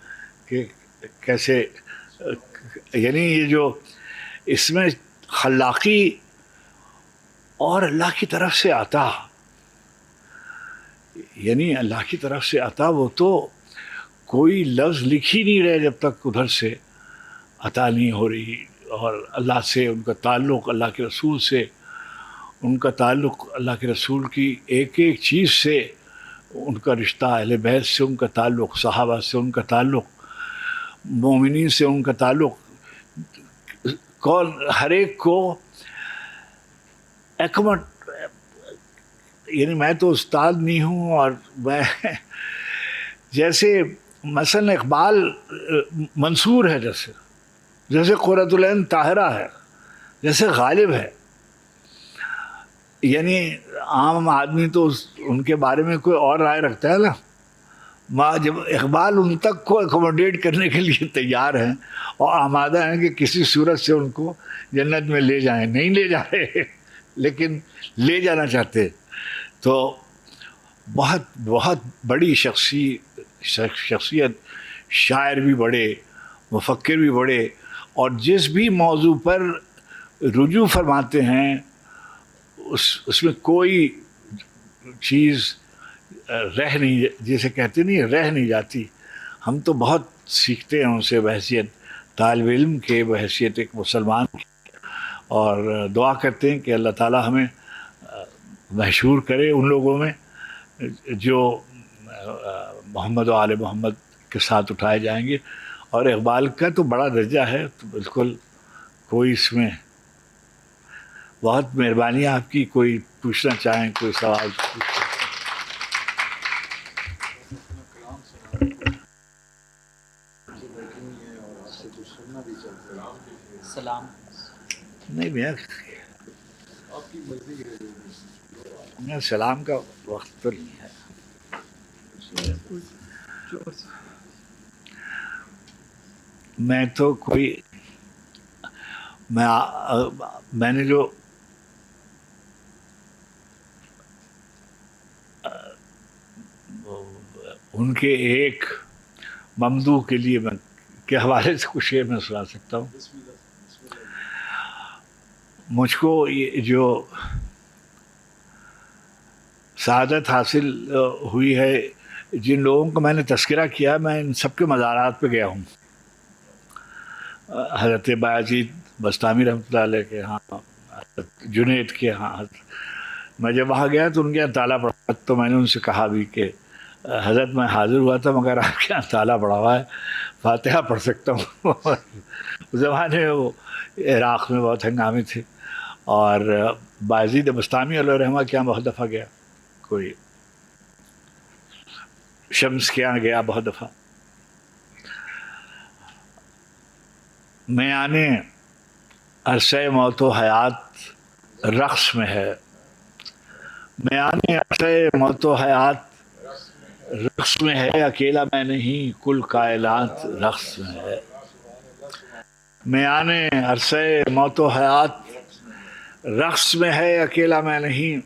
کہ کیسے، یعنی یہ جو اس میں خلاقی اور اللہ کی طرف سے عطا، یعنی اللہ کی طرف سے عطا، وہ تو کوئی لفظ لکھ ہی نہیں رہے جب تک ادھر سے عطا نہیں ہو رہی. اور اللہ سے ان کا تعلق، اللہ کے رسول سے ان کا تعلق، اللہ کے رسول کی ایک ایک چیز سے ان کا رشتہ، اہل بیت سے ان کا تعلق، صحابہ سے ان کا تعلق، مومنین سے ان کا تعلق، کون ہر ایک کو ایکمٹ. یعنی میں تو استاد نہیں ہوں، اور میں جیسے مثلا اقبال منصور ہے، جیسے قرۃ العین طاہرہ ہے، جیسے غالب ہے. یعنی عام آدمی تو ان کے بارے میں کوئی اور رائے رکھتا ہے نا، جب اقبال ان تک کو اکوموڈیٹ کرنے کے لیے تیار ہیں اور آمادہ ہیں کہ کسی صورت سے ان کو جنت میں لے جائیں. نہیں لے جا رہے لیکن لے جانا چاہتے. تو بہت بہت بڑی شخصیت، شاعر بھی بڑے، مفکر بھی بڑے، اور جس بھی موضوع پر رجوع فرماتے ہیں اس میں کوئی چیز رہ نہیں، جیسے کہتے نہیں رہ نہیں جاتی. ہم تو بہت سیکھتے ہیں ان سے بحیثیت طالب علم کے، بحیثیت ایک مسلمان کے، اور دعا کرتے ہیں کہ اللہ تعالی ہمیں مشہور کرے ان لوگوں میں جو محمد و آل محمد کے ساتھ اٹھائے جائیں گے. اور اقبال کا تو بڑا درجہ ہے، تو بالکل کوئی اس میں، بہت مہربانی آپ کی. کوئی پوچھنا چاہیں کوئی سوال؟ سلام. نہیں میں سلام کا وقت تو نہیں ہے. میں تو کوئی میں نے جو ان کے ایک ممدوح کے لیے میں کے حوالے سے کچھ شعر میں سنا سکتا ہوں. مجھ کو یہ جو سعادت حاصل ہوئی ہے، جن لوگوں کا میں نے تذکرہ کیا، میں ان سب کے مزارات پہ گیا ہوں. حضرت بایزید بستامی رحمۃ اللہ علیہ کے ہاں، حضرت جنید کے ہاں. میں جب وہاں گیا تو ان کے یہاں تالا پڑا، تو میں نے ان سے کہا بھی کہ حضرت میں حاضر ہوا تھا مگر آپ کے یہاں تالا پڑا ہوا ہے، فاتحہ پڑھ سکتا ہوں. اس زمانے میں وہ عراق میں بہت ہنگامے تھے، اور بایزید بستامی علیہ رحمہ کے یہاں بہت دفعہ گیا، کوئی شمس کے یہاں گیا بہت دفعہ. میانے عرصہ موت و حیات رقص میں ہے، میانے عرصہ موت و حیات رقص میں ہے، اکیلا میں نہیں کل کائنات رقص میں ہے. میانے عرصہ موت و حیات رقص میں ہے، اکیلا میں نہیں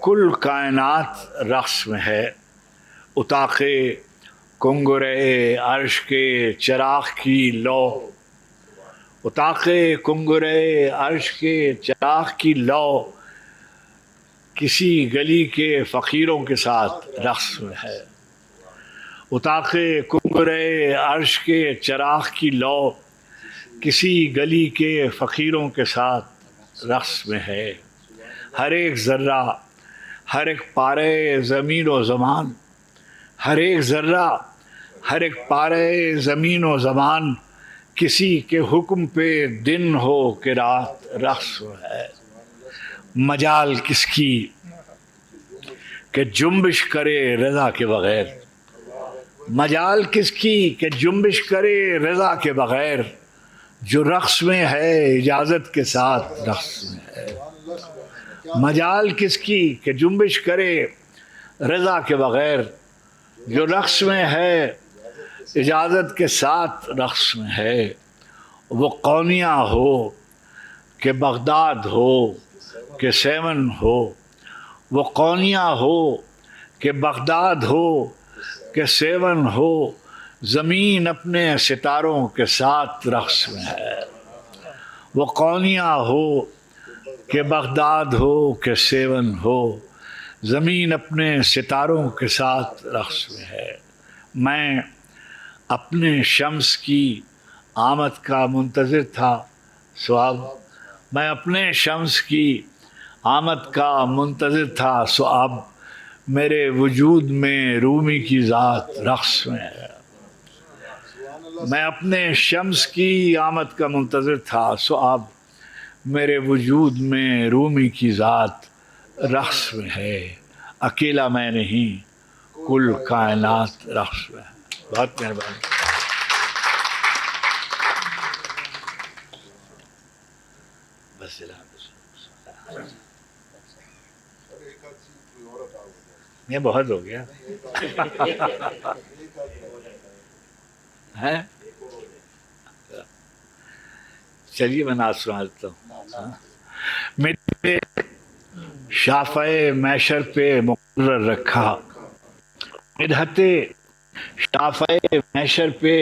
کل کائنات رقص میں ہے. اتاق کنگرے عرش کے چراغ کی لو، اتاق کنگرے عرش کے چراغ کی لو کسی گلی کے فقیروں کے ساتھ رقص میں ہے. اتاق کنگرے عرش کے چراغ کی لو کسی گلی کے فقیروں کے ساتھ رقص میں ہے. ہر ایک ذرہ، ہر ایک پارے زمین و زمان، ہر ایک ذرہ، ہر ایک پارے زمین و زمان کسی کے حکم پہ دن ہو کہ رات رقص میں ہے. مجال کس کی کہ جنبش کرے رضا کے بغیر، مجال کس کی کہ جنبش کرے رضا کے بغیر، جو رقص میں ہے اجازت کے ساتھ رقص میں ہے. مجال کس کی کہ جنبش کرے رضا کے بغیر، جو رقص میں ہے اجازت کے ساتھ رقص میں ہے. وہ قونیاں ہو کہ بغداد ہو کہ سیون ہو، وہ قونیاں ہو کہ بغداد ہو کہ سیون ہو، زمین اپنے ستاروں کے ساتھ رقص میں ہے. وہ قونیاں ہو کہ بغداد ہو کہ سیون ہو، زمین اپنے ستاروں کے ساتھ رقص میں ہے. میں اپنے شمس کی آمد کا منتظر تھا سو اب، میں اپنے شمس کی آمد کا منتظر تھا سو اب، میرے وجود میں رومی کی ذات رقص میں ہے. میں اپنے شمس کی آمد کا منتظر تھا سو اب، میرے وجود میں رومی کی ذات رقص میں ہے. اکیلا میں نہیں کل کائنات رقص میں ہے. بہت مہربانی. بس یہ بہت ہو گیا ہے. چلیے میں نعت سنا دیتا ہوں. میرے شافع محشر پہ مقرر رکھا، مدحت شافع محشر پہ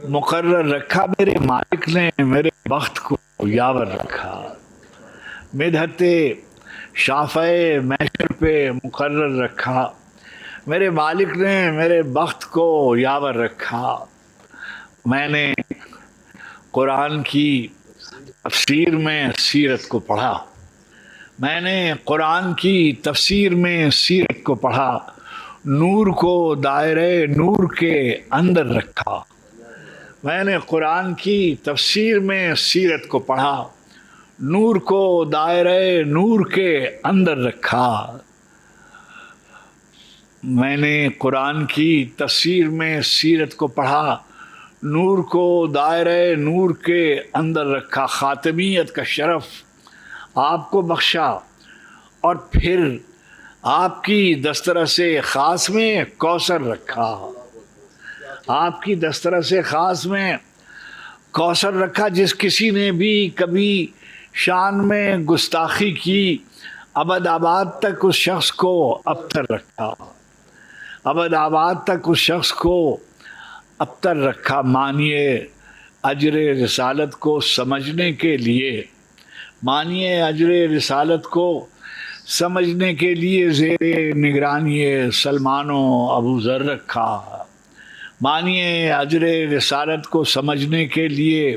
مقرر رکھا، میرے مالک نے میرے بخت کو یاور رکھا. مدحت شافع محشر پہ مقرر رکھا، میرے مالک نے میرے بخت کو یاور رکھا. میں نے قرآن کی تفسیر میں سیرت کو پڑھا، میں نے قرآن کی تفسیر میں سیرت کو پڑھا، نور کو دائرے نور کے اندر رکھا. میں نے قرآن کی تفسیر میں سیرت کو پڑھا، نور کو دائرے نور کے اندر رکھا. میں نے قرآن کی تفسیر میں سیرت کو پڑھا، نور کو دائرے نور کے اندر رکھا. خاتمیت کا شرف آپ کو بخشا، اور پھر آپ کی دسترس خاص میں کوثر رکھا. آپ کی دسترس خاص میں کوثر رکھا. جس کسی نے بھی کبھی شان میں گستاخی کی، ابد آباد تک اس شخص کو ابتر رکھا، ابد آباد تک اس شخص کو ابتر رکھا. مانیے اجر رسالت کو سمجھنے کے لیے، مانیے اجر رسالت کو سمجھنے کے لیے زیر نگرانی سلمان و ابو ذر رکھا. معنی اجر رسالت کو سمجھنے کے لیے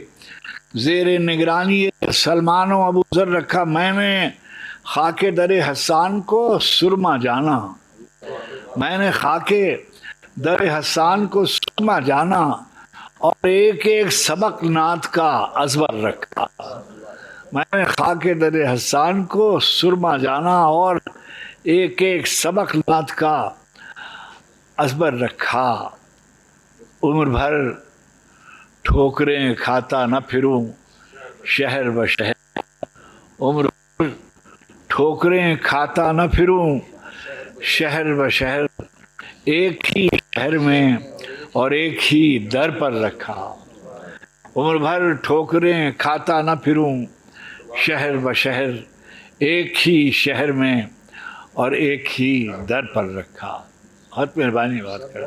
زیر نگرانی سلمان و ابو ذر رکھا. میں نے خاک در حسان کو سرما جانا، میں نے خاک در حسان کو سرما جانا اور ایک ایک سبق نعت کا ازبر رکھا. میں نے خاک در حسان کو سرما جانا اور ایک ایک سبق نعت کا ازبر رکھا. عمر بھر ٹھوکریں کھاتا نہ پھروں شہر و شہر، عمر بھر ٹھوکریں کھاتا نہ پھروں شہر و شہر، ایک ہی شہر میں اور ایک ہی در پر رکھا. عمر بھر ٹھوکریں کھاتا نہ پھروں شہر و شہر، ایک ہی شہر میں اور ایک ہی در پر رکھا. بہت مہربانی بات کر.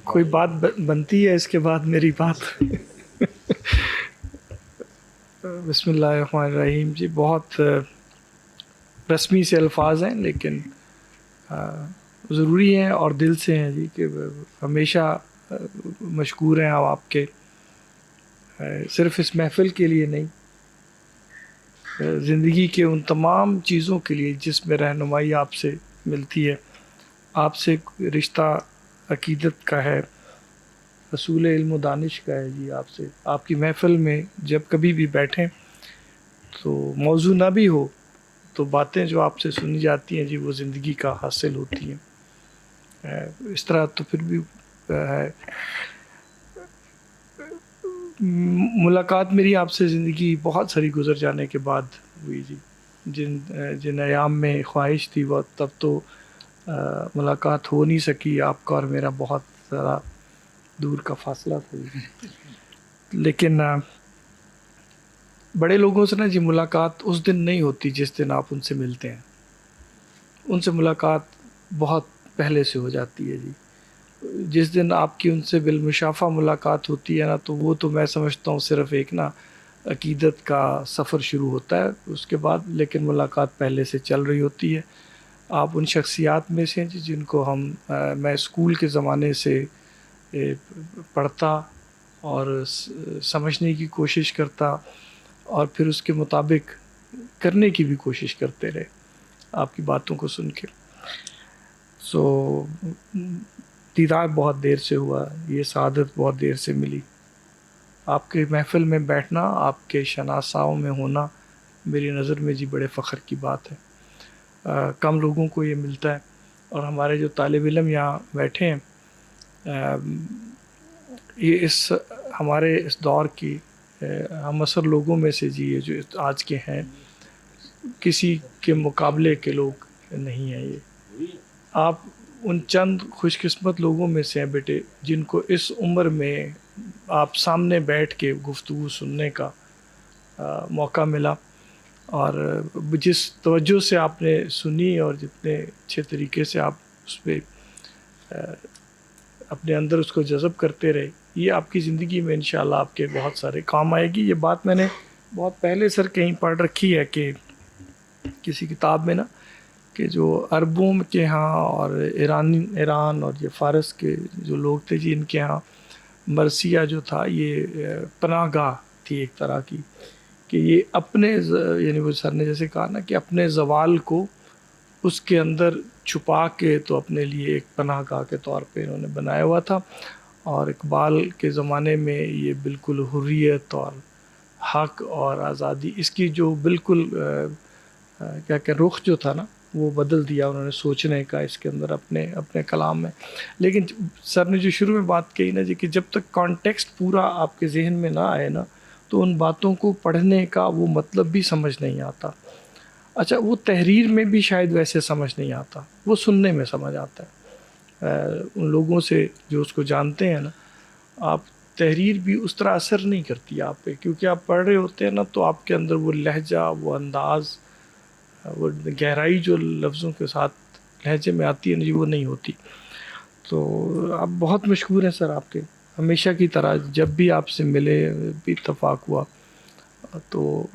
کوئی بات بنتی ہے اس کے بعد میری بات؟ بسم اللہ الرحمن الرحیم. جی بہت رسمی سے الفاظ ہیں لیکن ضروری ہیں اور دل سے ہیں جی، کہ ہمیشہ مشکور ہیں آپ کے، صرف اس محفل کے لیے نہیں، زندگی کے ان تمام چیزوں کے لیے جس میں رہنمائی آپ سے ملتی ہے. آپ سے رشتہ عقیدت کا ہے، رسول علم و دانش کا ہے جی. آپ سے، آپ کی محفل میں جب کبھی بھی بیٹھیں تو موضوع نہ بھی ہو تو باتیں جو آپ سے سنی جاتی ہیں جی وہ زندگی کا حاصل ہوتی ہیں. اس طرح تو پھر بھی ہے. ملاقات میری آپ سے زندگی بہت ساری گزر جانے کے بعد ہوئی جی. جن ایام میں خواہش تھی وہ تب تو ملاقات ہو نہیں سکی. آپ کا اور میرا بہت ذرا دور کا فاصلہ تھا جی. لیکن بڑے لوگوں سے نا جی ملاقات اس دن نہیں ہوتی جس دن آپ ان سے ملتے ہیں. ان سے ملاقات بہت پہلے سے ہو جاتی ہے جی. جس دن آپ کی ان سے بالمشافہ ملاقات ہوتی ہے نا تو وہ تو میں سمجھتا ہوں صرف ایک نا عقیدت کا سفر شروع ہوتا ہے اس کے بعد، لیکن ملاقات پہلے سے چل رہی ہوتی ہے. آپ ان شخصیات میں سے ہیں جن کو میں اسکول کے زمانے سے پڑھتا اور سمجھنے کی کوشش کرتا اور پھر اس کے مطابق کرنے کی بھی کوشش کرتے رہے آپ کی باتوں کو سن کے. دیدار بہت دیر سے ہوا، یہ سعادت بہت دیر سے ملی. آپ کے محفل میں بیٹھنا، آپ کے شناساؤں میں ہونا میری نظر میں جی بڑے فخر کی بات ہے. کم لوگوں کو یہ ملتا ہے اور ہمارے جو طالب علم یہاں بیٹھے ہیں یہ ہمارے اس دور کی ہم اثر لوگوں میں سے جی یہ جو آج کے ہیں کسی کے مقابلے کے لوگ نہیں ہیں. یہ آپ ان چند خوش قسمت لوگوں میں سے ہیں بیٹے جن کو اس عمر میں آپ سامنے بیٹھ کے گفتگو سننے کا موقع ملا، اور جس توجہ سے آپ نے سنی اور جتنے اچھے طریقے سے آپ اس پہ اپنے اندر اس کو جذب کرتے رہے، یہ آپ کی زندگی میں انشاءاللہ آپ کے بہت سارے کام آئے گی. یہ بات میں نے بہت پہلے سر کہیں پڑھ رکھی ہے کہ کسی کتاب میں نا کہ جو عربوں کے ہاں اور ایران اور یہ فارس کے جو لوگ تھے جی ان کے ہاں مرثیہ جو تھا یہ پناہ گاہ تھی ایک طرح کی، کہ یہ اپنے یعنی وہ سر نے جیسے کہا نا کہ اپنے زوال کو اس کے اندر چھپا کے تو اپنے لیے ایک پناہ گاہ کے طور پہ انہوں نے بنایا ہوا تھا. اور اقبال کے زمانے میں یہ بالکل حریت اور حق اور آزادی اس کی جو بالکل کیا کہ رخ جو تھا نا وہ بدل دیا انہوں نے سوچنے کا اس کے اندر اپنے کلام میں. لیکن سر نے جو شروع میں بات کہی نا جی کہ جب تک کانٹیکسٹ پورا آپ کے ذہن میں نہ آئے نا تو ان باتوں کو پڑھنے کا وہ مطلب بھی سمجھ نہیں آتا. اچھا وہ تحریر میں بھی شاید ویسے سمجھ نہیں آتا، وہ سننے میں سمجھ آتا ہے. ان لوگوں سے جو اس کو جانتے ہیں نا، آپ تحریر بھی اس طرح اثر نہیں کرتی آپ پہ، کیونکہ آپ پڑھ رہے ہوتے ہیں نا تو آپ کے اندر وہ لہجہ، وہ انداز، وہ گہرائی جو لفظوں کے ساتھ لہجے میں آتی ہے نا جی وہ نہیں ہوتی. تو آپ بہت مشکور ہیں سر آپ کے، ہمیشہ کی طرح جب بھی آپ سے ملے بھی اتفاق ہوا تو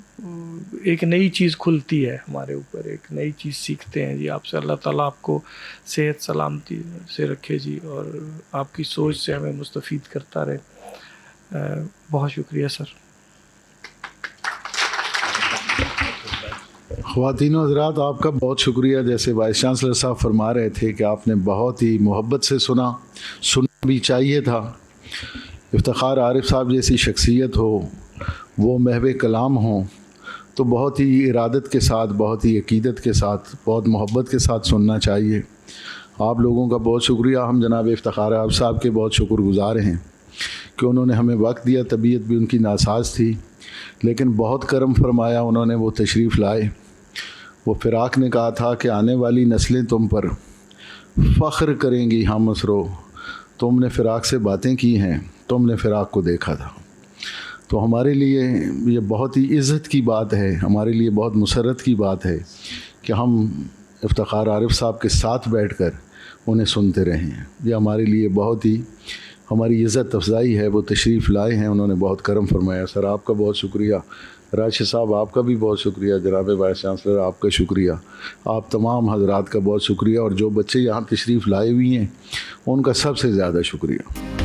ایک نئی چیز کھلتی ہے ہمارے اوپر, ایک نئی چیز سیکھتے ہیں جی آپ سے. اللہ تعالیٰ آپ کو صحت سلامتی سے رکھے جی, اور آپ کی سوچ سے ہمیں مستفید کرتا رہے. بہت شکریہ سر. خواتین و حضرات, آپ کا بہت شکریہ. جیسے وائس چانسلر صاحب فرما رہے تھے کہ آپ نے بہت ہی محبت سے سنا بھی چاہیے تھا. افتخار عارف صاحب جیسی شخصیت ہو, وہ محو کلام ہوں, تو بہت ہی ارادت کے ساتھ, بہت ہی عقیدت کے ساتھ, بہت محبت کے ساتھ سننا چاہیے. آپ لوگوں کا بہت شکریہ. ہم جناب افتخار عارف صاحب کے بہت شکر گزار ہیں کہ انہوں نے ہمیں وقت دیا. طبیعت بھی ان کی ناساز تھی, لیکن بہت کرم فرمایا انہوں نے, وہ تشریف لائے. وہ فراق نے کہا تھا کہ آنے والی نسلیں تم پر فخر کریں گی. ہاں مسرو, تم نے فراق سے باتیں کی ہیں, تم نے فراق کو دیکھا تھا. تو ہمارے لیے یہ بہت ہی عزت کی بات ہے, ہمارے لیے بہت مسرت کی بات ہے کہ ہم افتخار عارف صاحب کے ساتھ بیٹھ کر انہیں سنتے رہے ہیں. یہ ہمارے لیے بہت ہی ہماری عزت افزائی ہے. وہ تشریف لائے ہیں, انہوں نے بہت کرم فرمایا. سر آپ کا بہت شکریہ. راشد صاحب آپ کا بھی بہت شکریہ. جناب وائس چانسلر آپ کا شکریہ. آپ تمام حضرات کا بہت شکریہ, اور جو بچے یہاں تشریف لائے ہوئی ہیں ان کا سب سے زیادہ شکریہ.